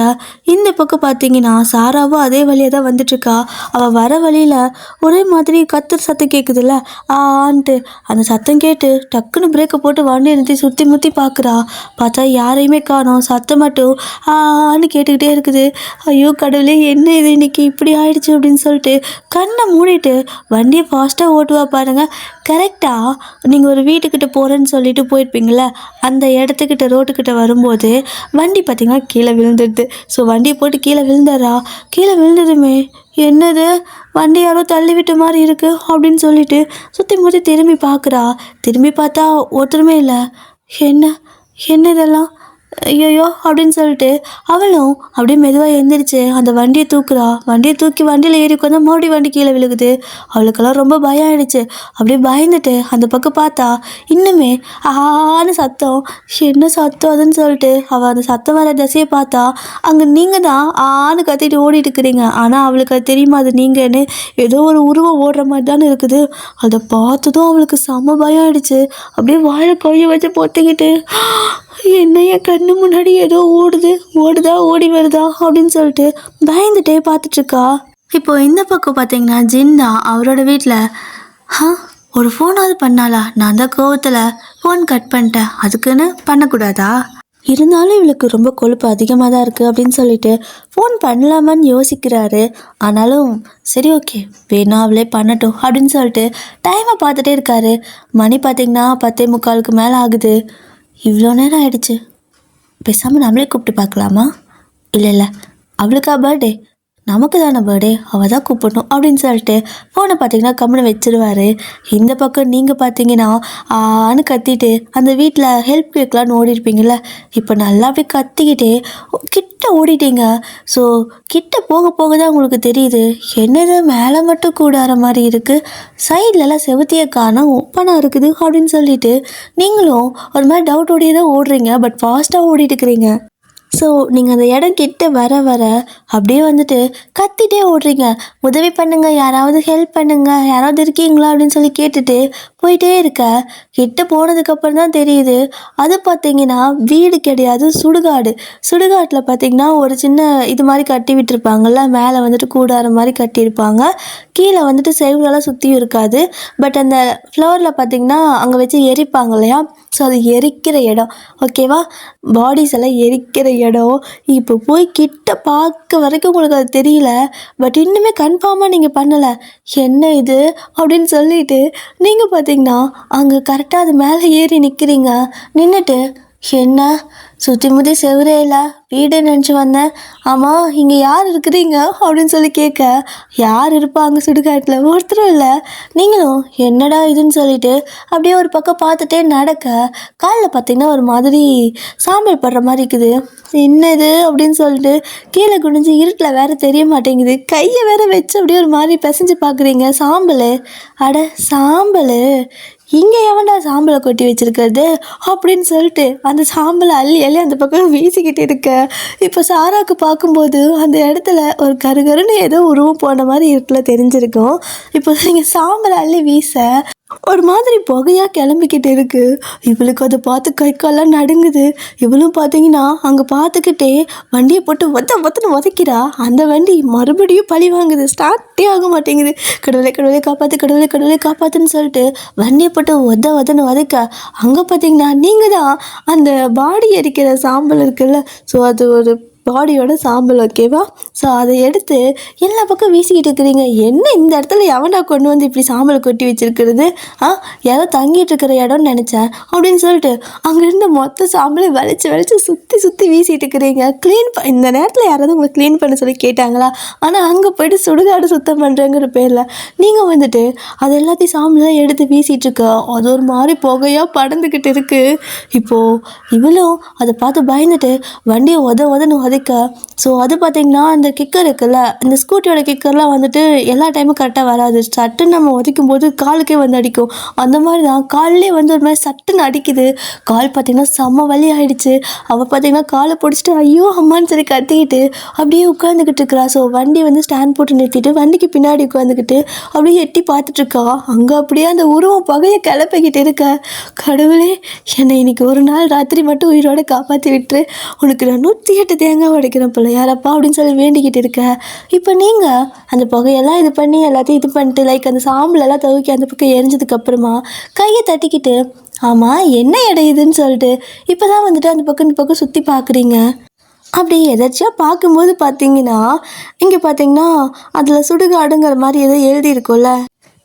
இந்த பக்கம் பார்த்தீங்கன்னா சாராவும் அதே வழியாக தான் வந்துட்டுருக்கா. அவள் வர வழியில் ஒரே மாதிரி கத்துற சத்தம் கேட்குதுல்ல, ஆன்ட்டு. அந்த சத்தம் கேட்டு டக்குன்னு பிரேக்கை போட்டு வண்டி நிறுத்தி சுற்றி முற்றி பார்க்குறா. பார்த்தா யாரையுமே காணோம். சத்தம் மட்டும் ஆன்னு கேட்டுக்கிட்டே இருக்குது. ஐயோ கடவுளே, என்ன இது இன்னைக்கு இப்படி ஆயிடுச்சு அப்படின்னு சொல்லிட்டு கண்ணை மூடிட்டு வண்டியை ஃபாஸ்ட்டாக ஓட்டுவா பாருங்க. கரெக்டாக நீங்கள் ஒரு வீட்டுக்கிட்ட போகிறேன்னு சொல்லிட்டு போயிருப்பீங்களே, அந்த இடத்துக்கிட்ட ரோட்டுக்கிட்ட வரும்போது வண்டி பார்த்திங்கன்னா கீழே விழுந்துடுது. ஸோ வண்டியை போட்டு கீழே விழுந்துடுறா. கீழே விழுந்ததுமே என்னது, வண்டி யாரோ தள்ளி விட்ட மாதிரி இருக்குது அப்படின்னு சொல்லிட்டு சுற்றி முற்றி திரும்பி பார்க்குறா. திரும்பி பார்த்தா ஒருத்தருமே இல்லை. என்ன என்ன இதெல்லாம், ஐயோயோ அப்படின்னு சொல்லிட்டு அவளும் அப்படியே மெதுவாக எழுந்திரிச்சு அந்த வண்டியை தூக்குறா. வண்டியை தூக்கி வண்டியில் ஏறி உட்காந்து மறுபடியும் வண்டி கீழே விழுகுது. அவளுக்கெல்லாம் ரொம்ப பயம் ஆயிடுச்சு. அப்படியே பயந்துட்டு அந்த பக்கம் பார்த்தா இன்னுமே ஆன்னு சத்தம். என்ன சத்தம் அதுன்னு சொல்லிட்டு அவள் அந்த சத்தம் வர திசையை பார்த்தா அங்கே நீங்கள் தான் ஆன்னு கத்திட்டு ஓடிட்டு இருக்கிறீங்க. ஆனால் அவளுக்கு அது தெரியுமா அது நீங்கன்னு? ஏதோ ஒரு உருவம் ஓடுற மாதிரி தானே இருக்குது. அதை பார்த்ததும் அவளுக்கு செம்ம பயம் ஆயிடுச்சு. அப்படியே வாழை கொய்ய வச்சு பொத்திக்கிட்டு, என்ன என் கண்ணு முன்னாடி ஏதோ ஓடுதா ஓடி வருதா அப்படின்னு சொல்லிட்டு பயந்துட்டே பார்த்துட்ருக்கா. இப்போ இந்த பக்கம் பார்த்தீங்கன்னா ஜின்னா அவரோட வீட்டில் ஒரு ஃபோனாவது பண்ணாளா? நான் தான் கோவத்தில் ஃபோன் கட் பண்ணிட்டேன், அதுக்குன்னு பண்ணக்கூடாதா? இருந்தாலும் இவளுக்கு ரொம்ப கொழுப்பு அதிகமாக தான் இருக்குது அப்படின்னு சொல்லிட்டு ஃபோன் பண்ணலாமான்னு யோசிக்கிறாரு. ஆனாலும் சரி ஓகே வேணா அவளே பண்ணட்டும் அப்படின்னு சொல்லிட்டு டைமை பார்த்துட்டே இருக்காரு. மணி பார்த்திங்கன்னா 10:45 மேலே ஆகுது. இவ்வளோ நேரம் ஆயிடுச்சு, பேசாமல் நம்மளே கூப்பிட்டு பார்க்கலாமா? இல்லை அவளுக்கா பர்த்டே, நமக்கு தானே பர்த்டே, அவள் தான் கூப்பிடணும் அப்படின்னு சொல்லிட்டு ஃபோனை பார்த்தீங்கன்னா கம்முன்னு வச்சிருவாரு. இந்த பக்கம் நீங்கள் பார்த்தீங்கன்னா ஆன்னு கத்திட்டு அந்த வீட்டில் ஹெல்ப் கேட்கலான்னு ஓடிருப்பீங்கள, இப்போ நல்லா அப்படியே கத்திக்கிட்டே கிட்ட ஓடிட்டீங்க. ஸோ கிட்ட போக போக தான் உங்களுக்கு தெரியுது, என்னது மேலே மட்டும் கூடார மாதிரி இருக்குது, சைட்லலாம் செவத்தியை காணோம் ஓப்பனாக இருக்குது அப்படின்னு சொல்லிட்டு நீங்களும் ஒரு மாதிரி டவுட்டோடையே தான் ஓடுறீங்க. பட் ஃபாஸ்ட்டாக ஓடிட்டு இருக்கிறீங்க. ஸோ நீங்கள் அந்த இடம் கிட்ட வர அப்படியே வந்துட்டு கத்திட்டே ஓடுறீங்க. உதவி பண்ணுங்க, யாராவது ஹெல்ப் பண்ணுங்க, யாராவது இருக்கீங்களா அப்படின்னு சொல்லி கேட்டுட்டு போயிட்டே இருக்க. கிட்ட போனதுக்கப்புறம் தான் தெரியுது அது பார்த்தீங்கன்னா வீடு கிடையாது, சுடுகாடு. சுடுகாட்டில் பார்த்தீங்கன்னா ஒரு சின்ன இது மாதிரி கட்டி விட்டுருப்பாங்கள்ல, மேலே வந்துட்டு கூடார மாதிரி கட்டியிருப்பாங்க, கீழே வந்துட்டு செவுலெல்லாம் சுற்றியும் இருக்காது. பட் அந்த ஃப்ளோரில் பார்த்தீங்கன்னா அங்கே வச்சு எரிப்பாங்க இல்லையா, ஸோ அது எரிக்கிற இடம். ஓகேவா, பாடிஸ் எல்லாம் எரிக்கிற இடம். இப்போ போய் கிட்ட பார்க்க வரைக்கும் உங்களுக்கு அது தெரியல. பட் இன்னுமே கன்ஃபார்மாக நீங்கள் பண்ணலை, என்ன இது அப்படின்னு சொல்லிட்டு நீங்கள் பார்த்தீங்கன்னா அங்கே கரெக்டாக அது மேலே ஏறி நிற்கிறீங்க. நின்றுட்டு என்ன சுற்றி முற்றி செவரே இல்லை, வீடு நினச்சி வந்தேன், ஆமாம் இங்கே யார் இருக்கிறீங்க அப்படின்னு சொல்லி கேட்க, யார் இருப்பாங்க சுடுகாட்டில், ஒருத்தரும் இல்லை. நீங்களும் என்னடா இதுன்னு சொல்லிட்டு அப்படியே ஒரு பக்கம் பார்த்துட்டே நடக்க, காலில் பார்த்தீங்கன்னா ஒரு மாதிரி சாம்பல் படுற மாதிரி இருக்குது. என்ன இது அப்படின்னு சொல்லிட்டு கீழே குனிஞ்சு இருட்டில் வேறு தெரிய மாட்டேங்குது, கையை வேற வச்சு அப்படியே ஒரு மாதிரி பிசைஞ்சு பார்க்குறீங்க. சாம்பல், அட சாம்பல், இங்கே எவன்டா சாம்பலை கொட்டி வச்சிருக்கிறது அப்படின்னு சொல்லிட்டு அந்த சாம்பலை அள்ளி அள்ளி அந்த பக்கம் வீசிக்கிட்டு இருக்க. இப்போ சாராவுக்கு பார்க்கும்போது அந்த இடத்துல ஒரு கருகருன்னு ஏதோ உருவம் போன மாதிரி இருக்குல்ல தெரிஞ்சிருக்கும். இப்போ நீங்கள் சாம்பலை அள்ளி வீச ஒரு மாதிரி புகையாக கிளம்பிக்கிட்டு இருக்கு. இவளுக்கு அதை பார்த்து கை கால்லாம் நடுங்குது. இவளும் பார்த்தீங்கன்னா அங்கே பார்த்துக்கிட்டே வண்டியை போட்டு ஒத்தன்னு உதைக்கிறா. அந்த வண்டி மறுபடியும் பழி வாங்குது, ஸ்டார்ட்டே ஆக மாட்டேங்குது. கடவுளே கடவுளே காப்பாற்று, கடவுளே கடவுளே காப்பாற்றுன்னு சொல்லிட்டு வண்டியை போட்டு ஒதன்னு உதைக்க, அங்கே பார்த்தீங்கன்னா நீங்கள் தான் அந்த பாடி எரிக்கிற சாம்பல் இருக்குல்ல, ஸோ அது ஒரு பாடியோட சாம்பல். ஓகேவா, ஸோ அதை எடுத்து எல்லா பக்கம் வீசிக்கிட்டு இருக்கிறீங்க. என்ன இந்த இடத்துல எவன்டா கொண்டு வந்து இப்படி சாம்பல் கொட்டி வச்சிருக்கிறது, யாரோ தங்கிட்டு இருக்கிற இடம்னு நினச்சேன் அப்படின்னு சொல்லிட்டு அங்கேருந்து மொத்த சாம்பலை வலிச்சு சுற்றி வீசிட்டு இருக்கிறீங்க. இந்த நேரத்தில் யாராவது உங்களை க்ளீன் பண்ண சொல்லி கேட்டாங்களா? ஆனால் அங்கே போய்ட்டு சுடுகாடு சுத்தம் பண்ணுறேங்கிற பேரில் நீங்கள் வந்துட்டு அது எல்லாத்தையும் சாம்பலாம் எடுத்து வீசிகிட்டு இருக்க. அது ஒரு மாதிரி புகையாக படந்துக்கிட்டு இருக்குது. இப்போது இவ்வளோ அதை பார்த்து பயந்துட்டு வண்டியை உதன்னு குதிக்க. ஸோ அது பார்த்தீங்கன்னா அந்த கிக்கர் இருக்குல்ல, இந்த ஸ்கூட்டியோட கிக்கர்லாம் வந்துட்டு எல்லா டைமும் கரெக்டாக வராது. சட்டுன்னு நம்ம உதைக்கும் போது காலுக்கே வந்து அடிக்கும். அந்த மாதிரி தான் கால்லேயே வந்து ஒரு மாதிரி சட்டுன்னு அடிக்குது. கால் பார்த்தீங்கன்னா செம்ம வலி ஆயிடுச்சு. அவள் பார்த்தீங்கன்னா காலை பிடிச்சிட்டு ஐயோ அம்மான்னு சொல்லி கத்திக்கிட்டு அப்படியே உட்காந்துக்கிட்டு இருக்கிறா. ஸோ வண்டி வந்து ஸ்டாண்ட் போட்டு நிறுத்திட்டு வண்டிக்கு பின்னாடி உட்காந்துக்கிட்டு அப்படியே எட்டி பார்த்துட்ருக்கா. அங்கே அப்படியே அந்த உருவம் பகையை கிளப்பிக்கிட்டு இருக்க. கடவுளே, என்னை இன்னைக்கு ஒரு நாள் ராத்திரி மட்டும் உயிரோட காப்பாற்றி விட்டுரு, உனக்கு நான் 108 தேங்காய் உடைக்கிறேன் போல யாரப்பா அப்படின்னு சொல்லி வேண்டிக்கிட்டு இருக்க. இப்போ நீங்கள் அந்த புகையெல்லாம் இது பண்ணி எல்லாத்தையும் இது பண்ணிட்டு லைக் அந்த சாம்பலெல்லாம் துவக்கி அந்த பக்கம் எரிஞ்சதுக்கப்புறமா கையை தட்டிக்கிட்டு ஆமாம் என்ன இடையுதுன்னு சொல்லிட்டு இப்போ தான் வந்துட்டு அந்த பக்கம் இந்த பக்கம் சுற்றி பார்க்குறீங்க. அப்படி எதாச்சியாக பார்க்கும்போது பார்த்தீங்கன்னா இங்கே பார்த்தீங்கன்னா அதில் சுடுகாடுங்கிற மாதிரி ஏதோ எழுதியிருக்கும்ல,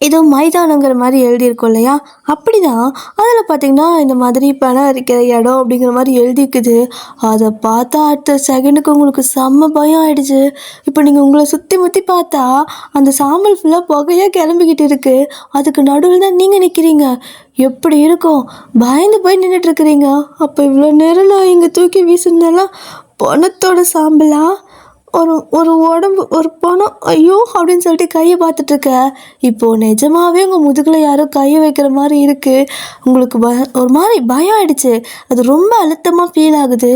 ஏதோ மைதானங்கிற மாதிரி எழுதியிருக்கோம் இல்லையா, அப்படி தான் அதில் பார்த்தீங்கன்னா இந்த மாதிரி பணம் இருக்கிற இடம் அப்படிங்கிற மாதிரி எழுதிக்குது. அதை பார்த்தா அடுத்த செகண்டுக்கு உங்களுக்கு செம்ம பயம் ஆயிடுச்சு. இப்போ நீங்கள் உங்களை சுற்றி முற்றி பார்த்தா அந்த சாம்பல் ஃபுல்லாக புகையாக கிளம்பிக்கிட்டு இருக்கு. அதுக்கு நடுவில் தான் நீங்கள் நிற்கிறீங்க. எப்படி இருக்கும், பயந்து போய் நின்றுட்டுருக்குறீங்க. அப்போ இவ்வளோ நேரம் நான் இங்கே தூக்கி வீசுனதெல்லாம் பணத்தோட சாம்பலா, ஒரு ஒரு உடம்பு ஒரு பணம், ஐயோ அப்படின்னு சொல்லிட்டு கையை பார்த்துட்ருக்க. இப்போது நிஜமாகவே உங்கள் முதுகில் யாரோ கையை வைக்கிற மாதிரி இருக்குது. உங்களுக்கு ஒரு மாதிரி பயம் ஆயிடுச்சு. அது ரொம்ப அழுத்தமாக ஃபீல் ஆகுது.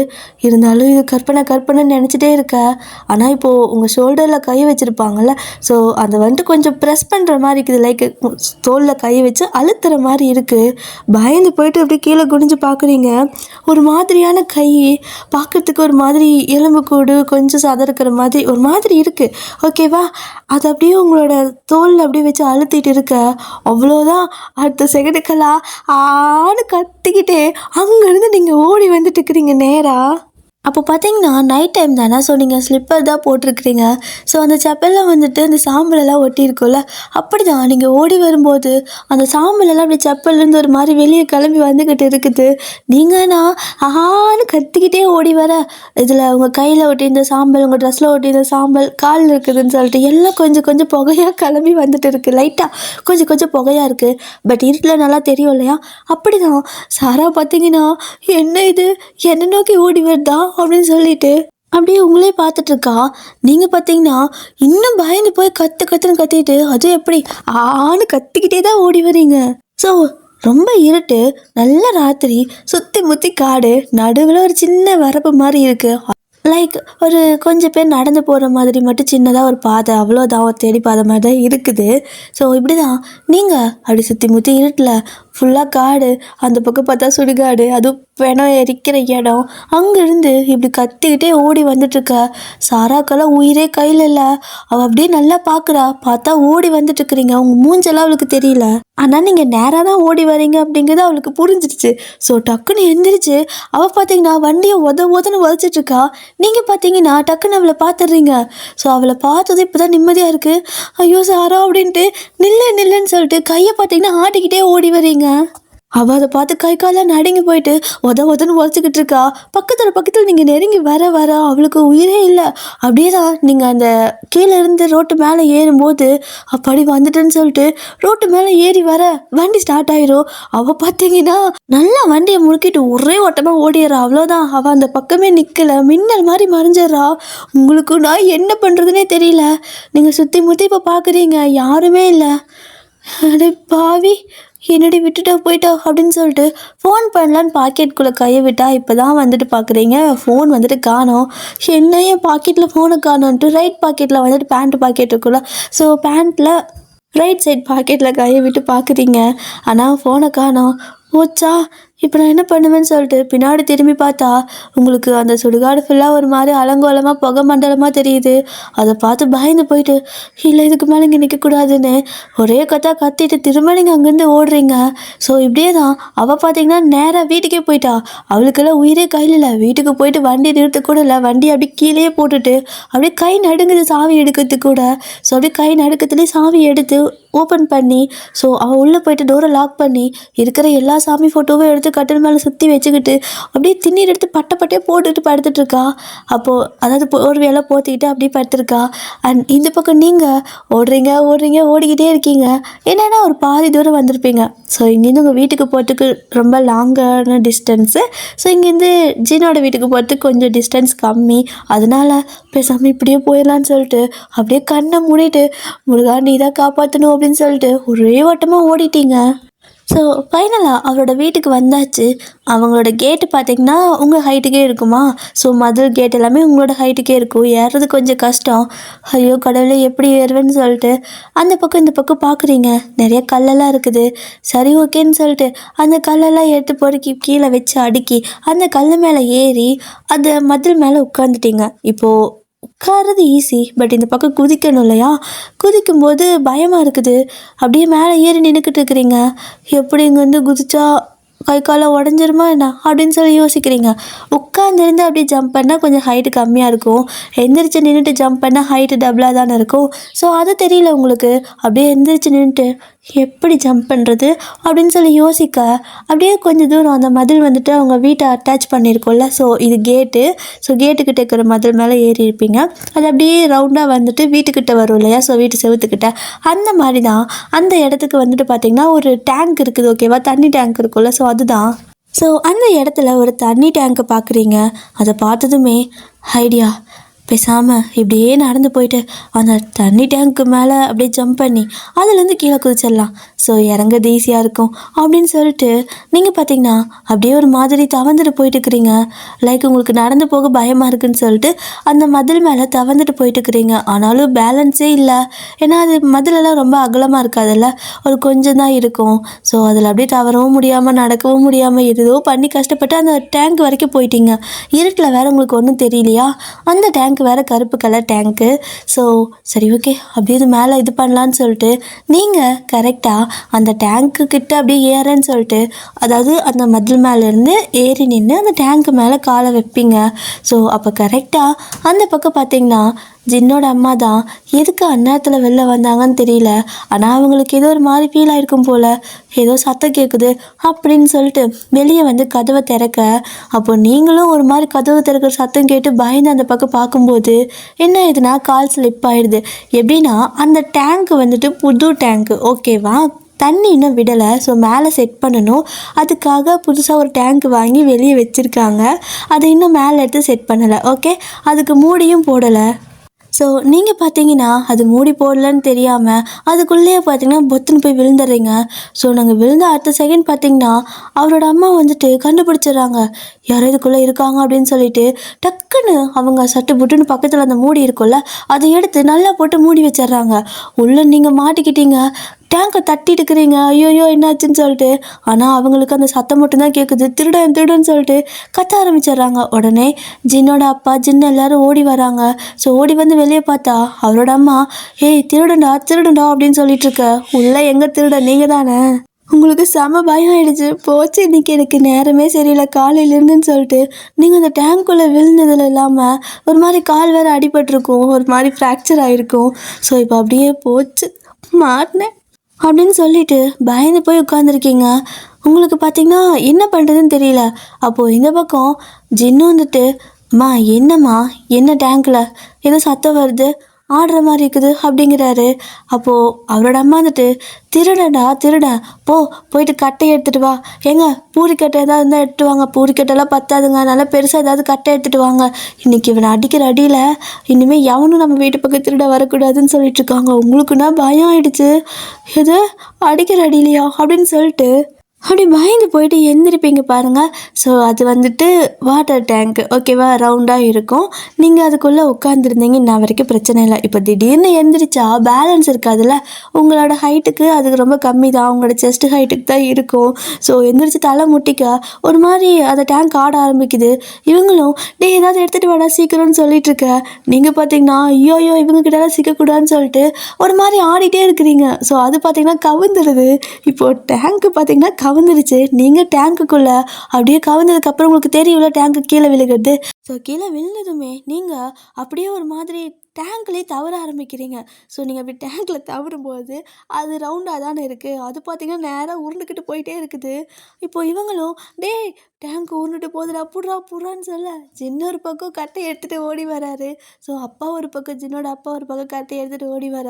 இருந்தாலும் இது கற்பனை நினச்சிட்டே இருக்க. ஆனால் இப்போது உங்கள் ஷோல்டரில் கை வச்சுருப்பாங்கள்ல, ஸோ அதை வந்துட்டு கொஞ்சம் ப்ரெஸ் பண்ணுற மாதிரி இருக்குது. லைக் தோலில் கை வச்சு அழுத்துற மாதிரி இருக்குது. பயந்து போயிட்டு அப்படி கீழே குனிஞ்சு பார்க்குறீங்க. ஒரு மாதிரியான கை பார்க்குறதுக்கு ஒரு மாதிரி எலும்பு கூடு கொஞ்சம் சதறுக்கிற மாதிரி ஒரு மாதிரி இருக்குது. ஓகேவா, அது அப்படியே உங்களோட தோலில் அப்படியே வச்சு அழுத்திட்டு இருக்க. அவ்வளோதான், அடுத்த செகண்டுக்கெல்லாம் ஆன்னு கத்திக்கிட்டே அங்கேருந்து நீங்கள் ஓடி வந்துட்டு இருக்கிறீங்க நேராக. அப்போ பார்த்தீங்கன்னா நைட் டைம் தானே, ஸோ நீங்கள் ஸ்லிப்பர் தான் போட்டிருக்கிறீங்க. ஸோ அந்த செப்பலில் வந்துட்டு அந்த சாம்பலெல்லாம் ஒட்டியிருக்கும்ல, அப்படி தான் நீங்கள் ஓடி வரும்போது அந்த சாம்பலெல்லாம் அப்படி செப்பல்லேருந்து ஒரு மாதிரி வெளியே கிளம்பி வந்துக்கிட்டு இருக்குது. நீங்கன்னா ஆன்னு கத்திக்கிட்டே ஓடி வர, இதில் உங்கள் கையில் ஒட்டியிருந்த சாம்பல், உங்கள் ட்ரெஸ்ஸில் ஒட்டியிருந்த சாம்பல், காலில் இருக்குதுன்னு சொல்லிட்டு எல்லாம் கொஞ்சம் கொஞ்சம் புகையாக கிளம்பி வந்துட்டு இருக்குது. லைட்டாக கொஞ்சம் கொஞ்சம் புகையாக இருக்குது, பட் இருட்டில் நல்லா தெரியும் இல்லையா. அப்படி தான் சாரா பார்த்தீங்கன்னா என்ன இது என்னை நோக்கி ஓடி வருதா அப்படின்னு சொல்லிட்டு அப்படியே உங்களே பார்த்துட்ருக்கா. நீங்கள் பார்த்தீங்கன்னா இன்னும் பயந்து போய் கத்துன்னு கத்திட்டு அது எப்படி ஆன்னு கத்திக்கிட்டே தான் ஓடி வரீங்க. ஸோ ரொம்ப இருட்டு, நல்ல ராத்திரி, சுற்றி முற்றி காடு, நடுவில் ஒரு சின்ன வரப்பு மாதிரி இருக்குது. லைக் ஒரு கொஞ்சம் பேர் நடந்து போகிற மாதிரி மட்டும் சின்னதாக ஒரு பாதை, அவ்வளோதான், ஒரு தேடி பாதை மாதிரி தான் இருக்குது. ஸோ இப்படி தான் நீங்கள் அப்படி சுற்றி முற்றி இருட்டில் ஃபுல்லாக காடு, அந்த பக்கம் பார்த்தா சுடுகாடு, அதுவும் பிணம் எரிக்கிற இடம், அங்கேருந்து இப்படி கத்திக்கிட்டே ஓடி வந்துட்டுருக்க. சாராக்கெல்லாம் உயிரே கையில் இல்லை. அவள் அப்படியே நல்லா பார்க்குறா. பார்த்தா ஓடி வந்துட்டுருக்குறீங்க. உங்கள் மூஞ்செல்லாம் அவளுக்கு தெரியல, ஆனால் நீங்கள் நேராக தான் ஓடி வரீங்க அப்படிங்கிறது அவளுக்கு புரிஞ்சிடுச்சு. ஸோ டக்குன்னு எந்திரிச்சு அவள் பார்த்தீங்கன்னா வண்டியை உதன்னு உதச்சிட்ருக்கா. நீங்கள் பார்த்தீங்கன்னா டக்குன்னு அவளை பார்த்துடுறீங்க. ஸோ அவளை பார்த்தது இப்போ தான் நிம்மதியாக இருக்குது. ஐயோ சாரா அப்படின்ட்டு நில்லுன்னு சொல்லிட்டு கையை பார்த்தீங்கன்னா ஆட்டிக்கிட்டே ஓடி வரீங்க. அவள் அதை பார்த்து கை காலெலாம் நடுங்கி போயிட்டு உதன்னு உதச்சிக்கிட்டு இருக்கா. பக்கத்தில் நீங்கள் நெருங்கி வர அவளுக்கு உயிரே இல்லை. அப்படியே தான் நீங்கள் அந்த கீழே இருந்து ரோட்டு மேலே ஏறும்போது அப்படி வந்துட்டுன்னு சொல்லிட்டு ரோட்டு மேலே ஏறி வர வண்டி ஸ்டார்ட் ஆயிரும். அவள் பார்த்தீங்கன்னா நல்லா வண்டியை முறுக்கிட்டு ஒரே ஓட்டமாக ஓடிடுறா. அவ்வளோதான், அவள் அந்த பக்கமே நிற்கலை, மின்னல் மாதிரி மறைஞ்சிட்றா. உங்களுக்கு நான் என்ன பண்ணுறதுனே தெரியல. நீங்கள் சுற்றி முற்றி இப்போ பார்க்குறீங்க, யாருமே இல்லை. அடே பாவி, என்னடி விட்டுட்டா போயிட்டா அப்படின்னு சொல்லிட்டு ஃபோன் பண்ணலான்னு பாக்கெட்டுக்குள்ளே கையை விட்டா இப்போ தான் வந்துட்டு பார்க்குறீங்க ஃபோன் வந்துட்டு காணோம். என்ன என் பாக்கெட்டில் ஃபோனை காணோன்ட்டு ரைட் பாக்கெட்டில் வந்துட்டு பேண்ட்டு பாக்கெட் இருக்குல்ல, ஸோ பேண்ட்டில் ரைட் சைட் பாக்கெட்டில் கையை விட்டு பார்க்குறீங்க. ஆனால் ஃபோனை காணோம். போச்சா, இப்போ நான் என்ன பண்ணுவேன்னு சொல்லிட்டு பின்னாடி திரும்பி பார்த்தா உங்களுக்கு அந்த சுடுகாடு ஃபுல்லாக ஒரு மாதிரி அலங்கோலமாக புகை மண்டலமாக தெரியுது. அதை பார்த்து பயந்து போயிட்டு இல்லை இதுக்கு மேலே இங்கே நிற்கக்கூடாதுன்னு ஒரே கத்திட்டு திரும்ப நீங்கள் அங்கேருந்து ஓடுறீங்க. ஸோ இப்படியே தான் அவள் பார்த்தீங்கன்னா நேராக வீட்டுக்கே போயிட்டா. அவளுக்கெல்லாம் உயிரே கையில் இல்லை. வீட்டுக்கு போயிட்டு வண்டி நிறுத்த கூட இல்லை, வண்டி அப்படியே கீழே போட்டுட்டு அப்படியே கை நடுங்குது சாவி எடுக்கிறதுக்கு கூட. ஸோ அப்படியே கை நடுக்கத்துலேயே சாவி எடுத்து ஓப்பன் பண்ணி ஸோ அவள் உள்ளே போயிட்டு டோரை லாக் பண்ணி இருக்கிற எல்லா சாமி ஃபோட்டோவும் எடுத்து கட்டில் மேலே சுற்றி வச்சுக்கிட்டு அப்படியே திண்ணீர் எடுத்து பட்டையே போட்டுட்டு படுத்துட்டு இருக்கா. அப்போது அதாவது ஒரு வேளை போத்திக்கிட்டு அப்படியே படுத்துருக்கா. அண்ட் இந்த பக்கம் நீங்கள் ஓடுறீங்க ஓடிக்கிட்டே இருக்கீங்க. என்னென்னா ஒரு பாதி தூரம் வந்திருப்பீங்க. ஸோ இங்கேருந்து உங்கள் வீட்டுக்கு போகிறதுக்கு ரொம்ப லாங்கான டிஸ்டன்ஸு. ஸோ இங்கேருந்து ஜீனோட வீட்டுக்கு போகிறதுக்கு கொஞ்சம் டிஸ்டன்ஸ் கம்மி. அதனால பேசாமல் இப்படியே போயிடலான்னு சொல்லிட்டு அப்படியே கண்ணை மூடிட்டு முருகா நீ தான் காப்பாற்றணும் அப்படின்னு சொல்லிட்டு ஒரே ஓட்டமாக ஓடிட்டீங்க. ஸோ ஃபைனலாக அவரோட வீட்டுக்கு வந்தாச்சு. அவங்களோட கேட்டு பார்த்திங்கன்னா உங்கள் ஹைட்டுக்கே இருக்குமா. ஸோ மதில் கேட் எல்லாமே உங்களோட ஹைட்டுக்கே இருக்கும். ஏறுறது கொஞ்சம் கஷ்டம். ஐயோ கடவுளே எப்படி ஏறுவேன்னு சொல்லிட்டு அந்த பக்கம் இந்த பக்கம் பார்க்குறீங்க. நிறைய கல்லெல்லாம் இருக்குது. சரி ஓகேன்னு சொல்லிட்டு அந்த கல்லெல்லாம் எடுத்து பொறுக்கி கீழே வச்சு அடுக்கி அந்த கல் மேலே ஏறி அந்த மதில் மேலே உட்காந்துட்டீங்க. இப்போது உட்கார்றது ஈஸி, பட் இந்த பக்கம் குதிக்கணும் இல்லையா. குதிக்கும்போது பயமாக இருக்குது. அப்படியே மேலே ஏறி நின்றுக்கிட்டு இருக்கிறீங்க. எப்படி இங்கே வந்து குதிச்சா கை காலை உடஞ்சிருமா என்ன அப்படின்னு சொல்லி யோசிக்கிறீங்க. உட்காந்துருந்து அப்படியே ஜம்ப் பண்ணால் கொஞ்சம் ஹைட்டு கம்மியாக இருக்கும். எந்திரிச்சு நின்றுட்டு ஜம்ப் பண்ணால் ஹைட்டு டபுளாக தானே இருக்கும். ஸோ அது தெரியல உங்களுக்கு. அப்படியே எந்திரிச்சு நின்றுட்டு எப்படி ஜம்ப் பண்ணுறது அப்படின்னு சொல்லி யோசிக்க அப்படியே கொஞ்சம் தூரம் அந்த மதில் வந்துட்டு அவங்க வீட்டை அட்டாச் பண்ணியிருக்கோம்ல. ஸோ இது கேட்டு. ஸோ கேட்டுக்கிட்ட இருக்கிற மதில் மேலே ஏறி இருப்பீங்க. அது அப்படியே ரவுண்டாக வந்துட்டு வீட்டுக்கிட்ட வரும் இல்லையா. ஸோ வீட்டு செவுத்துக்கிட்ட அந்த மாதிரி தான் அந்த இடத்துக்கு வந்துட்டு பார்த்திங்கன்னா ஒரு டேங்க் இருக்குது. ஓகேவா, தண்ணி டேங்க் இருக்கும்ல. ஸோ அதுதான். ஸோ அந்த இடத்துல ஒரு தண்ணி டேங்க்கை பார்க்குறீங்க. அதை பார்த்ததுமே ஐடியா, பேசாமல் இப்படியே நடந்து போயிட்டு அந்த தண்ணி டேங்க்கு மேலே அப்படியே ஜம்ப் பண்ணி அதுலேருந்து கீழே குதிச்சிடலாம். ஸோ இறங்குறது ஈஸியாக இருக்கும் அப்படின்னு சொல்லிட்டு நீங்கள் பார்த்தீங்கன்னா அப்படியே ஒரு மாதிரி தவந்துட்டு போயிட்டுருக்கிறீங்க. லைக் உங்களுக்கு நடந்து போக பயமாக இருக்குன்னு சொல்லிட்டு அந்த மதில் மேலே தவந்துட்டு போயிட்டுருக்கிறீங்க. ஆனாலும் பேலன்ஸே இல்லை. ஏன்னா அது மதிலெல்லாம் ரொம்ப அகலமாக இருக்காதுல்ல, ஒரு கொஞ்சம் தான் இருக்கும். ஸோ அதில் அப்படியே தவறவும் முடியாமல் நடக்கவும் முடியாமல் ஏதோ பண்ணி கஷ்டப்பட்டு அந்த டேங்க் வரைக்கும் போயிட்டீங்க. இருட்டில் வேறு உங்களுக்கு ஒன்றும் தெரியலையா. அந்த டேங்க் வேறு கருப்பு கலர் டேங்க்கு. ஸோ சரி ஓகே அப்படியே இது மேலே இது பண்ணலான்னு சொல்லிட்டு நீங்கள் கரெக்டாக அந்த டேங்க்கு கிட்ட அப்படியே ஏறேன்னு சொல்லிட்டு அதாவது அந்த மதில் மேலேருந்து ஏறி நின்று அந்த டேங்க்கு மேலே காலை வைப்பீங்க. ஸோ அப்போ கரெக்டாக அந்த பக்கம் பார்த்தீங்கன்னா ஜின்னோட அம்மா தான். எதுக்கு அந்நேரத்தில் வெளில வந்தாங்கன்னு தெரியல. ஆனால் அவங்களுக்கு ஏதோ ஒரு மாதிரி ஃபீல் ஆகிருக்கும் போல். ஏதோ சத்தம் கேட்குது அப்படின்னு சொல்லிட்டு வெளியே வந்து கதவை திறக்க, அப்போ நீங்களும் ஒரு மாதிரி கதவை திறக்கிற சத்தம் கேட்டு பயந்து அந்த பக்கம் பார்க்கும்போது என்ன ஆயிடுதுன்னா கால் ஸ்லிப் ஆயிடுது. எப்படின்னா அந்த டேங்க்கு வந்துட்டு புது டேங்க்கு. ஓகேவா, தண்ணி இன்னும் விடலை. ஸோ மேலே செட் பண்ணணும். அதுக்காக புதுசாக ஒரு டேங்க் வாங்கி வெளியே வச்சுருக்காங்க. அதை இன்னும் மேலே எடுத்து செட் பண்ணலை. ஓகே, அதுக்கு மூடியும் போடலை. ஸோ நீங்கள் பார்த்தீங்கன்னா அது மூடி போடலன்னு தெரியாமல் அதுக்குள்ளேயே பார்த்தீங்கன்னா பொத்துன்னு போய் விழுந்துடுறீங்க. ஸோ நாங்கள் விழுந்த அடுத்த செகண்ட் பார்த்தீங்கன்னா அவரோட அம்மா வந்துட்டு கண்டுபிடிச்சிடுறாங்க யாரோ இதுக்குள்ளே இருக்காங்க அப்படின்னு சொல்லிட்டு டக்குன்னு அவங்க சட்டு புட்டுன்னு பக்கத்தில் அந்த மூடி இருக்கும்ல அதை எடுத்து நல்லா போட்டு மூடி வச்சிடுறாங்க. உள்ளே நீங்கள் மாட்டிக்கிட்டீங்க. டேங்கை தட்டிட்டு இருக்கிறீங்க. ஐயோயோ என்னாச்சுன்னு சொல்லிட்டு. ஆனால் அவங்களுக்கு அந்த சத்தம் மட்டும்தான் கேட்குது. திருடன் சொல்லிட்டு கத்த ஆரம்பிச்சிடுறாங்க. உடனே ஜின்னோட அப்பா ஜின்னு எல்லாரும் ஓடி வராங்க. ஸோ ஓடி வந்து வெளியே பார்த்தா அவரோட அம்மா ஏய் திருடண்டா அப்படின்னு சொல்லிட்டு இருக்க. உள்ள எங்கே திருடன் நீங்கள் தானே. உங்களுக்கு செம பயம் ஆயிடுச்சு. போச்சு இன்னைக்கு எனக்கு நேரமே சரியில்லை காலையிலேருந்துன்னு சொல்லிட்டு நீங்கள் அந்த டேங்க்குள்ளே விழுந்ததில் இல்லாமல் ஒரு மாதிரி கால் வேறு அடிபட்டிருக்கும், ஒரு மாதிரி ஃப்ராக்சர் ஆகிருக்கும். ஸோ இப்போ அப்படியே போச்சு மாட்டினேன் அப்படின்னு சொல்லிட்டு பயந்து போய் உட்காந்துருக்கீங்க. உங்களுக்கு பார்த்தீங்கன்னா என்ன பண்ணுறதுன்னு தெரியல. அப்போது இந்த பக்கம் ஜின்னு வந்துட்டு அம்மா என்னம்மா என்ன டேங்க்கில் ஏதோ சத்தம் வருது ஆடுற மாதிரி இருக்குது அப்படிங்கிறாரு. அப்போது அவரோட அம்மா வந்துட்டு திருடன் போயிட்டு கட்டை எடுத்துகிட்டு வா. ஏங்க பூரிக்கட்டை ஏதாவது இருந்தால் எடுத்துட்டு வாங்க. பூரிக்கட்டைலாம் பத்தாதுங்க, நல்லா பெருசாக ஏதாவது கட்டை எடுத்துகிட்டு வாங்க. இன்றைக்கி இவனை அடிக்கிற அடியில் இனிமேல் எவனும் நம்ம வீட்டு பக்கம் திருட வரக்கூடாதுன்னு சொல்லிட்டு இருக்காங்க. உங்களுக்குன்னா பயம் ஆயிடுச்சு. எது அடிக்கிற அடியிலையா அப்படின்னு சொல்லிட்டு அப்படி பயந்து போயிட்டு எந்திரிப்பீங்க பாருங்கள். ஸோ அது வந்துட்டு வாட்டர் டேங்க். ஓகேவா, ரவுண்டாக இருக்கும். நீங்கள் அதுக்குள்ளே உட்காந்துருந்தீங்க இன்ன வரைக்கும் பிரச்சனை இல்லை. இப்போ திடீர்னு எந்திரிச்சா பேலன்ஸ் இருக்காதுல்ல. உங்களோட ஹைட்டுக்கு அதுக்கு ரொம்ப கம்மி தான், உங்களோட செஸ்ட் ஹைட்டுக்கு தான் இருக்கும். ஸோ எந்திரிச்சு தலை முட்டிக்க ஒரு மாதிரி அந்த டேங்க் ஆட ஆரம்பிக்குது. இவங்களும் ஏதாவது எடுத்துகிட்டு வாடா சீக்கிரம்னு சொல்லிட்டு இருக்க. நீங்கள் பார்த்தீங்கன்னா ஐயோ இவங்க கிட்டலாம் சிக்கக்கூடாதுன்னு சொல்லிட்டு ஒரு மாதிரி ஆடிட்டே இருக்கிறீங்க. ஸோ அது பார்த்தீங்கன்னா கவுந்துடுது. இப்போது டேங்க்கு பார்த்தீங்கன்னா கவுந்துருச்சு. நீங்கள் டேங்க்குள்ளே அப்படியே கவுந்ததுக்கப்புறம் உங்களுக்கு தெரியும்ல டேங்க்கு கீழே விழுகிறது. ஸோ கீழே விழுந்ததுமே நீங்கள் அப்படியே ஒரு மாதிரி டேங்க்லேயே தவற ஆரம்பிக்கிறீங்க. ஸோ நீங்கள் அப்படி டேங்க்கில் தவறும்போது அது ரவுண்டாக தானே இருக்குது. அது பார்த்தீங்கன்னா நேராக உருண்டுக்கிட்டு போயிட்டே இருக்குது. இப்போது இவங்களும் டேய் டேங்க் உருண்டுட்டு போகுதுடா புட்றா புட்றான்னு சொல்ல ஜின்னு ஒரு பக்கம் கட்டையை எடுத்துகிட்டு ஓடி வராரு. ஸோ அப்பா ஒரு பக்கம் ஜின்னோட அப்பா ஒரு பக்கம் கட்டையை எடுத்துகிட்டு ஓடி வர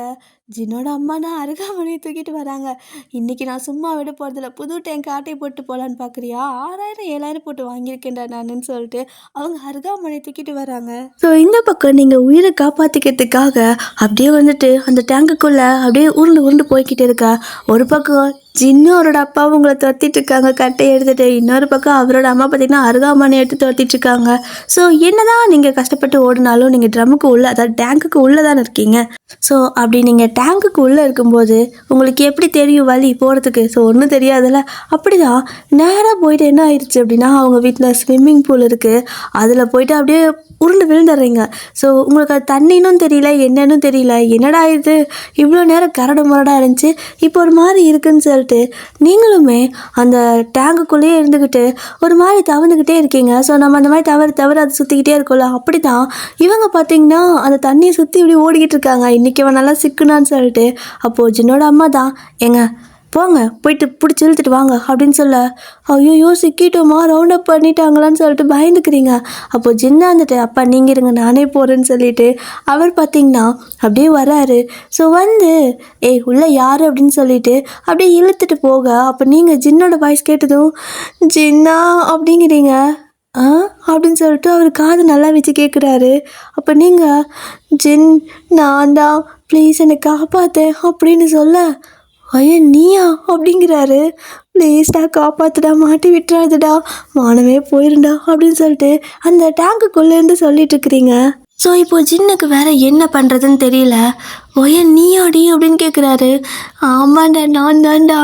ஜின்னோட அம்மானா அருகாமனையை தூக்கிட்டு வராங்க. இன்றைக்கி நான் சும்மா விட போகிறதில்ல, புது டேங்க் ஆட்டை போட்டு போகலான்னு பார்க்குறியா, 6000 7000 போட்டு வாங்கியிருக்கேன்டா நானுன்னு சொல்லிட்டு அவங்க அருகாமனை தூக்கிட்டு வராங்க. ஸோ இந்த பக்கம் நீங்கள் உயிரை காப்பாற்றிக்கிறதுக்காக அப்படியே வந்துட்டு அந்த டேங்குக்குள்ளே அப்படியே உருண்டு உருண்டு போய்கிட்டு இருக்கா. ஒரு பக்கம் ஜின்னு அவரோட அப்பா உங்களை துரத்திட்டு இருக்காங்க கட்டையை எடுத்துகிட்டு, இன்னொரு பக்கம் அவரோட அம்மா பார்த்திங்கன்னா அருகாமனை எடுத்து துரத்திட்டு இருக்காங்க. ஸோ என்னதான் நீங்கள் கஷ்டப்பட்டு ஓடினாலும் நீங்கள் ட்ரம்முக்கு உள்ளே, அதாவது டேங்குக்கு உள்ளே தானே இருக்கீங்க. ஸோ அப்படி நீங்கள் டேங்குக்கு உள்ளே இருக்கும்போது உங்களுக்கு எப்படி தெரியும் வழி போகிறதுக்கு? ஸோ ஒன்றும் தெரியாதுல்ல. அப்படி தான் நேராக போயிட்டு என்ன ஆயிடுச்சு அப்படின்னா, அவங்க வீட்டில் ஸ்விம்மிங் பூல் இருக்குது, அதில் போயிட்டு அப்படியே உருண்டு விழுந்துடுறீங்க. ஸோ உங்களுக்கு அது தண்ணினும் தெரியல என்னன்னு தெரியல, என்னடா இது இவ்வளோ நேரம் கரடு முரடாக இருந்துச்சு இப்போ ஒரு மாதிரி இருக்குன்னு சொல்லிட்டு நீங்களுமே அந்த டேங்குக்குள்ளேயே இருந்துக்கிட்டு ஒரு மாதிரி தவந்துக்கிட்டே இருக்கீங்க. ஸோ நம்ம அந்த மாதிரி தவறு அது சுற்றிக்கிட்டே இருக்கோம்ல, அப்படி தான் இவங்க பார்த்தீங்கன்னா அந்த தண்ணியை சுற்றி இப்படி ஓடிக்கிட்டு இருக்காங்க. இன்றைக்கி அவன் நல்லா சிக்குனான்னு சொல்லிட்டு அப்போது ஜின்னோட அம்மா தான் ஏங்க போங்க போயிட்டு பிடிச்சி இழுத்துட்டு வாங்க அப்படின்னு சொல்ல, ஐயோ சிக்கிட்டோமா ரவுண்ட் அப் பண்ணிட்டாங்களான்னு சொல்லிட்டு பயந்துக்கிறீங்க. அப்போது ஜின்னா வந்துட்டு அப்பா நீங்கள் இருங்க நானே போகிறேன்னு சொல்லிட்டு அவர் பார்த்தீங்கன்னா அப்படியே வராரு. ஸோ வந்து ஏய் உள்ளே யார் அப்படின்னு சொல்லிட்டு அப்படியே இழுத்துட்டு போக, அப்போ நீங்கள் ஜின்னோட வாய்ஸ் கேட்டதும் ஜின்னா அப்படிங்கிறீங்க. அப்படின்னு சொல்லிட்டு அவர் காது நல்லா வச்சு கேட்குறாரு. அப்போ நீங்கள் ஜின் நான் தான் ப்ளீஸ் என்னை காப்பாற்று அப்படின்னு சொல்ல, ஐயா நீயா அப்படிங்கிறாரு. ப்ளீஸ்டா காப்பாற்றுடா, மாட்டி விட்டுறாதுடா, மானமே போயிருண்டா அப்படின்னு சொல்லிட்டு அந்த டேங்குக்குள்ளேருந்து சொல்லிட்டு இருக்கிறீங்க. ஸோ இப்போது ஜின்னுக்கு வேறு என்ன பண்ணுறதுன்னு தெரியல. ஒய நீயாடி அப்படின்னு கேட்குறாரு. ஆமாண்டா நான் தான்டா,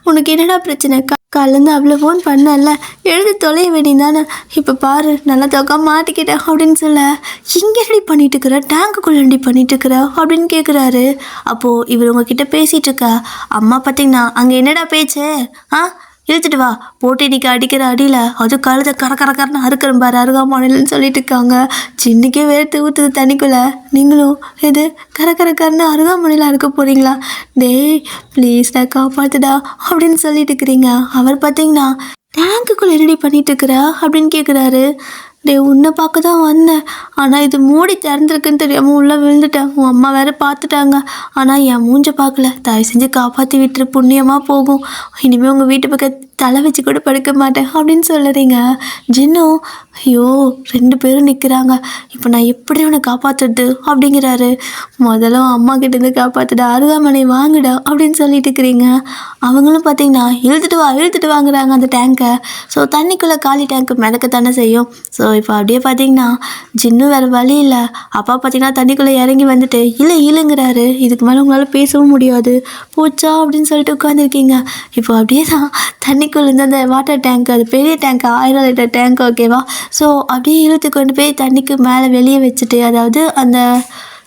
உனக்கு என்னடா பிரச்சனை? காலேருந்து அவ்வளோ ஃபோன் பண்ணல, எழுதி தொலைய வேண்டியதானே, இப்போ பாரு நல்லா தொக்கா மாட்டிக்கிட்டேன் அப்படின்னு சொல்ல, இங்கே ரெடி பண்ணிட்டு இருக்கிற டேங்குக்குள்ளே ரெடி பண்ணிட்டு இருக்கிற அப்படின்னு கேட்குறாரு. அப்போது இவர் உங்ககிட்ட பேசிகிட்டு இருக்கா அம்மா பார்த்தீங்கன்னா அங்கே என்னடா பேச்சு இழுத்துட்டு வா போட்டு இன்னைக்கு அடிக்கிற அடியில் அது கழுத கரன்னு அறுக்கிறேன் பாரு அருகாமானில்னு சொல்லிட்டு இருக்காங்க. சின்னிக்கே வேர்த்து ஊற்றுது தண்ணிக்குள்ளே, நீங்களும் இது கரன்னு அருகாமனையில் அறுக்க போகிறீங்களா? டேய் ப்ளீஸ்டா காப்பாத்துடா அப்படின்னு சொல்லிட்டு இருக்கிறீங்க. அவர் பார்த்தீங்கன்னா டேங்குக்குள்ளே ரெடி பண்ணிட்டு இருக்கிறா அப்படின்னு கேட்குறாரு. டே உன்னை பார்க்க தான் வந்தேன், ஆனால் இது மூடி திறந்துருக்குன்னு தெரியாமல் உள்ளே விழுந்துட்டேன், உன் அம்மா வேறு பார்த்துட்டாங்க, ஆனால் என் மூஞ்ச பார்க்கல, தயவு செஞ்சு காப்பாற்றி விட்டுரு புண்ணியமாக போகும், இனிமேல் உங்கள் வீட்டு பக்கம் தலை வச்சு கூட படுக்க மாட்டேன் அப்படின்னு சொல்லுறீங்க. ஜின்னும் ஐயோ 2 பேரும் நிற்கிறாங்க, இப்போ நான் எப்படி உன்னை காப்பாற்றுறது அப்படிங்கிறாரு. முதல்ல அம்மா கிட்டேருந்து காப்பாற்றுடா, அருகாமனை வாங்குடா அப்படின்னு சொல்லிட்டு இருக்கிறீங்க. அவங்களும் பார்த்தீங்கன்னா இழுத்துட்டு வாங்குறாங்க அந்த டேங்கை. ஸோ தண்ணிக்குள்ளே காலி டேங்க்கு மிதக்கத்தானே செய்யும். ஸோ இப்போ அப்படியே பார்த்தீங்கன்னா ஜின்னும் வேறு வழி இல்லை, அப்பா பார்த்தீங்கன்னா தண்ணிக்குள்ளே இறங்கி வந்துட்டு இல்லைங்கிறாரு. இதுக்கு மேலே உங்களால் பேசவும் முடியாது போச்சா அப்படின்னு சொல்லிட்டு உட்காந்துருக்கீங்க. இப்போ அப்படியே தான் தண்ணிக்குள்ளேருந்து அந்த வாட்டர் டேங்க், அது பெரிய டேங்க் 1000 லிட்டர் டேங்க் ஓகேவா. ஸோ அப்படியே இழுத்து கொண்டு போய் தண்ணிக்கு மேலே வெளியே வச்சுட்டு, அதாவது அந்த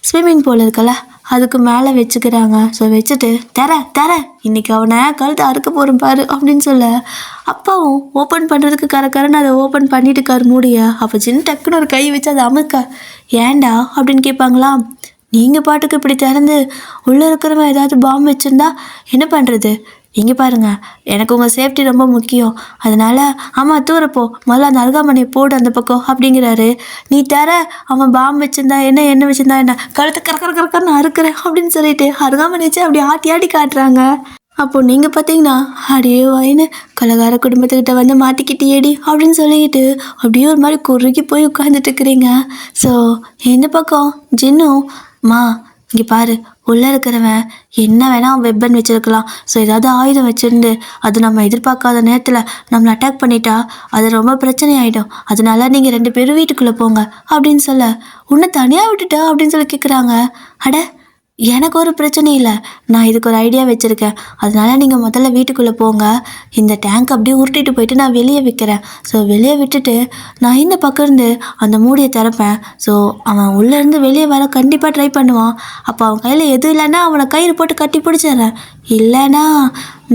ஸ்விம்மிங் பூல் இருக்குல்ல அதுக்கு மேலே வச்சுக்கிறாங்க. ஸோ வச்சுட்டு தர இன்னைக்கு அவனை கழுத்தை அறுக்க போகிறேன் பாரு அப்படின்னு சொல்ல, அப்பாவும் ஓப்பன் பண்ணுறதுக்கு கரன்னு அதை ஓப்பன் பண்ணிட்டு இருக்காரு மூடிய. அப்போ சின்ன டக்குன்னு ஒரு கை வச்சு அதை அமுக்க, ஏண்டா அப்படின்னு கேட்பாங்களா. நீங்கள் பாட்டுக்கு இப்படி திறந்து உள்ளே இருக்கிறவன் ஏதாவது பாம்பு வச்சுருந்தா என்ன பண்ணுறது? இங்கே பாருங்கள், எனக்கு உங்கள் சேஃப்டி ரொம்ப முக்கியம், அதனால் ஆமாம் தூரப்போ முதல்ல அந்த அருகாமனையை போடு அந்த பக்கம் அப்படிங்கிறாரு. நீ அவன் பாம்பு வச்சுருந்தா என்ன வச்சுருந்தா என்ன, கழுத்தை கரன்னு அறுக்கிறேன் அப்படின்னு சொல்லிட்டு அருகாமனை வச்சு அப்படி ஆட்டி காட்டுறாங்க. அப்போது நீங்கள் பார்த்தீங்கன்னா அப்படியே வாயின்னு கலகார குடும்பத்துக்கிட்ட வந்து மாட்டிக்கிட்டேடி அப்படின்னு சொல்லிக்கிட்டு அப்படியே ஒரு மாதிரி குறுகி போய் உட்காந்துட்டு இருக்கிறீங்க. ஸோ இந்த பக்கம் ஜின்னும் மா இங்கே பாரு, உள்ளே இருக்கிறவன் என்ன வேணால் அவன் வெப்பன் வச்சுருக்கலாம், ஸோ ஏதாவது ஆயுதம் வச்சுருந்து அது நம்ம எதிர்பார்க்காத நேரத்தில் நம்மளை அட்டாக் பண்ணிட்டா அது ரொம்ப பிரச்சனை ஆகிடும், அதனால நீங்கள் 2 பேரும் வீட்டுக்குள்ளே போங்க அப்படின்னு சொல்ல, உன்னை தனியாக விட்டுட்டா அப்படின்னு சொல்லி கேட்குறாங்க. அட எனக்கு ஒரு பிரச்சனை இல்லை, நான் இதுக்கு ஒரு ஐடியா வச்சுருக்கேன், அதனால் நீங்கள் முதல்ல வீட்டுக்குள்ளே போங்க, இந்த டேங்க் அப்படியே உருட்டிட்டு போயிட்டு நான் வெளியே வைக்கிறேன், ஸோ வெளியே விட்டுட்டு நான் இந்த பக்கம் இருந்து அந்த மூடியை திறப்பேன், ஸோ அவன் உள்ளேருந்து வெளியே வர கண்டிப்பாக ட்ரை பண்ணுவான், அப்போ அவன் கையில் எதுவும் இல்லைன்னா அவனை கயிறு போட்டு கட்டி பிடிச்சிட்றேன், இல்லைன்னா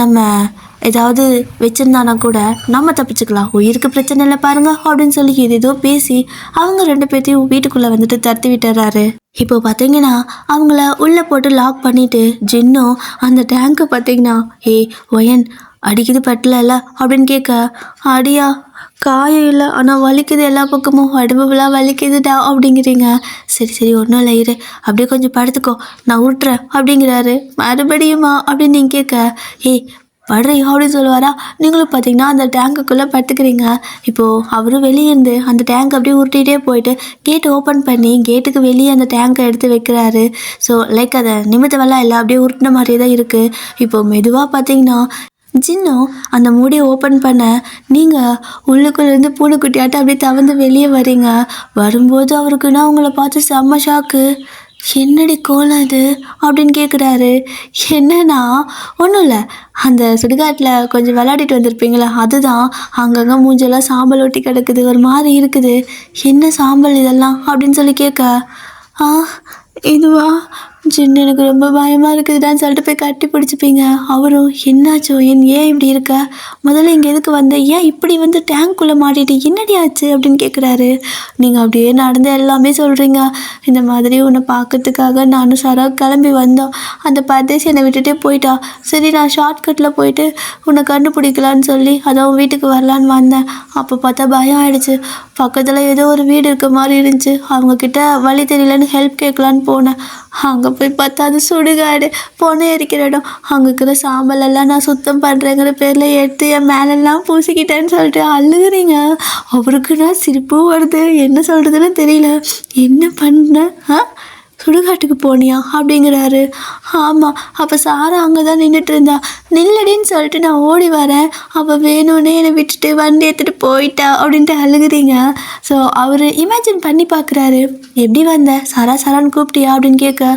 நம்ம ஏதாவது வச்சுருந்தானா கூட நம்ம தப்பிச்சுக்கலாம், உயிருக்கு பிரச்சனை இல்லை பாருங்க அப்படின்னு சொல்லி ஏதோ பேசி அவங்க 2 பேர்த்தையும் வீட்டுக்குள்ளே வந்துட்டு தடுத்து விட்டுறாரு. இப்போ பார்த்தீங்கன்னா அவங்கள உள்ளே போட்டு லாக் பண்ணிட்டு ஜின்னும் அந்த டேங்கை பார்த்தீங்கன்னா ஒயன் அடிக்குது பட்டல அப்படின்னு கேட்க, அடியா காயம் இல்லை ஆனால் வலிக்குது, எல்லா பக்கமும் உடம்பு ஃபுல்லாக வலிக்குதுடா அப்படிங்கிறீங்க. சரி சரி ஒன்றும் இல்லை இரு, அப்படியே கொஞ்சம் படுத்துக்கோ நான் விட்டுறேன் அப்படிங்கிறாரு. மறுபடியுமா அப்படின்னு நீங்கள் கேட்க, படுறீ அப்படின்னு சொல்லுவாரா. நீங்களும் பார்த்தீங்கன்னா அந்த டேங்குக்குள்ளே படுத்துக்கிறீங்க. இப்போது அவரும் வெளியே இருந்து அந்த டேங்க் அப்படியே உருட்டிகிட்டே போயிட்டு கேட் ஓப்பன் பண்ணி கேட்டுக்கு வெளியே அந்த டேங்கை எடுத்து வைக்கிறாரு. ஸோ லைக் அதை நிமித்தவெல்லாம் இல்லை, அப்படியே உருட்டின மாதிரியே தான் இருக்குது. இப்போது மெதுவாக பார்த்தீங்கன்னா ஜின்னும் அந்த மூடியை ஓப்பன் பண்ண நீங்கள் உள்ளுக்குள்ளேருந்து பூனைக்குட்டியாட்ட அப்படியே தவந்து வெளியே வரீங்க. வரும்போது அவருக்குன்னா அவங்கள பார்த்து செம்ம ஷாக்கு. என்னடி கோலம் அது அப்படின்னு கேட்குறாரு. என்னன்னா ஒன்றும் இல்லை, அந்த சுடுகாட்டில் கொஞ்சம் விளையாடிட்டு வந்திருப்பீங்களா, அதுதான் அங்கங்கே மூஞ்செல்லாம் சாம்பல் ஒட்டி கிடக்குது, ஒரு மாதிரி இருக்குது. என்ன சாம்பல் இதெல்லாம் அப்படின்னு சொல்லி கேட்க, ஆ இதுவா ஜின்னு எனக்கு ரொம்ப பயமாக இருக்குதுடான்னு சொல்லிட்டு போய் கட்டி பிடிச்சிப்பீங்க. அவரும் என்னாச்சோ ஏன் இப்படி இருக்க, முதல்ல இங்கே எதுக்கு வந்த, ஏன் இப்படி வந்து டேங்க்குள்ளே மாட்டிட்டு என்னடி ஆச்சு அப்படின்னு கேட்குறாரு. நீங்கள் அப்படியே நடந்து எல்லாமே சொல்கிறீங்க. இந்த மாதிரி உன்னை பார்க்கறதுக்காக நானும் சரா கிளம்பி வந்தோம், அந்த பர்தேசி என்னை விட்டுட்டே போயிட்டா. சரி நான் ஷார்ட்கட்டில் போயிட்டு உன்னை கண்டுபிடிக்கலான்னு சொல்லி அதான் வீட்டுக்கு வரலான்னு வந்தேன். அப்போ பார்த்தா பயம் ஆயிடுச்சு. பக்கத்தில் ஏதோ ஒரு வீடு இருக்க மாதிரி இருந்துச்சு, அவங்கக்கிட்ட வழி தெரியலன்னு ஹெல்ப் கேட்கலான்னு போனேன். அங்கே போய் பார்த்தா அது சுடுகாடு, பொண்ணு எரிக்கிற இடம். அங்கே இருக்கிற சாம்பலெல்லாம் நான் சுத்தம் பண்ணுறேங்கிற பேரில் எடுத்து என் மேலெல்லாம் பூசிக்கிட்டேன்னு சொல்லிட்டு அழுகுறீங்க. அவருக்குன்னா சிரிப்பும் வருது, என்ன சொல்கிறதுன்னு தெரியல. என்ன பண்ண, சுடுகாட்டுக்கு போனியா அப்படிங்கிறாரு. ஆமாம், அப்போ சாரா அங்கே தான் நின்றுட்டு இருந்தா, நில்லடின்னு சொல்லிட்டு நான் ஓடி வரேன், அப்போ வேணும்னே என்னை விட்டுட்டு வண்டி எடுத்துகிட்டு போயிட்டா அப்படின்ட்டு அழுகுறீங்க. ஸோ அவர் இமேஜின் பண்ணி பார்க்குறாரு. எப்படி வந்த, சாரான்னு கூப்பிட்டியா அப்படின்னு கேட்க,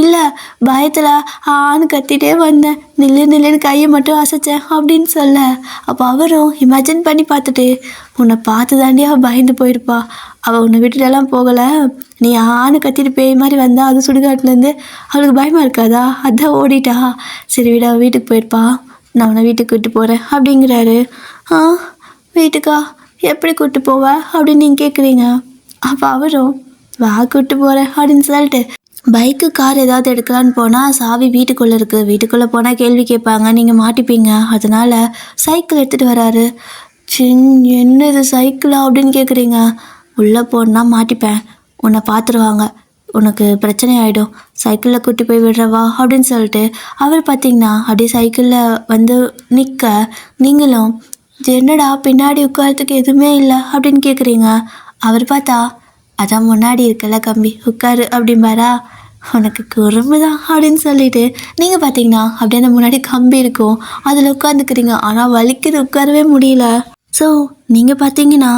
இல்லை பயத்தில் ஆன்னு கத்திட்டே வந்தேன், நில்லுன்னு கையை மட்டும் அசைச்சேன் அப்படின்னு சொல்ல. அப்போ அவரும் இமேஜின் பண்ணி பார்த்துட்டு, உன்னை பார்த்து தாண்டியா பயந்து போயிருப்பா, அவள் உன்னை விட்டுட்டெல்லாம் போகலை, நீ ஆணு கத்திட்டு பேய் மாதிரி வந்தா அது சுடுகாட்டுலேருந்து, அவளுக்கு பயமாக இருக்காதா, அதான் ஓடிட்டா. சரி விட, வீட்டுக்கு போயிருப்பா, நான் உன்னை வீட்டுக்கு கூப்பிட்டு போகிறேன் அப்படிங்கிறாரு. வீட்டுக்கா, எப்படி கூப்பிட்டு போவ அப்படின்னு நீங்கள் கேட்குறீங்க. அப்போ அவரும் வா கூப்பிட்டு போகிறேன் அப்படின்னு சொல்லிட்டு பைக்கு கார் ஏதாவது எடுக்கலான்னு போனால் சாவி வீட்டுக்குள்ளே இருக்குது, வீட்டுக்குள்ளே போனால் கேள்வி கேட்பாங்க, நீங்கள் மாட்டிப்பீங்க, அதனால் சைக்கிள் எடுத்துகிட்டு வராரு. என்னது சைக்கிளா அப்படின்னு கேட்குறீங்க. உள்ளே போனால் மாட்டிப்பேன், உன்னை பார்த்துருவாங்க, உனக்கு பிரச்சனை ஆகிடும், சைக்கிளில் கூட்டி போய் விடுறவா அப்படின்னு சொல்லிட்டு அவர் பார்த்தீங்கன்னா அப்படியே சைக்கிளில் வந்து நிற்க, நீங்களும் என்னடா பின்னாடி உட்காரத்துக்கு எதுவுமே இல்லை அப்படின்னு கேட்குறீங்க. அவர் பார்த்தா அதான் முன்னாடி இருக்கல கம்பி உட்காரு அப்படிம்பாரா. உனக்கு குறும்பு தான் அப்படின்னு சொல்லிட்டு நீங்கள் பார்த்தீங்கன்னா அப்படியே அந்த முன்னாடி கம்பி இருக்கும், அதில் உட்காந்துக்கிறீங்க. ஆனால் வலிக்குது, உட்காரவே முடியல. ஸோ நீங்கள் பார்த்தீங்கன்னா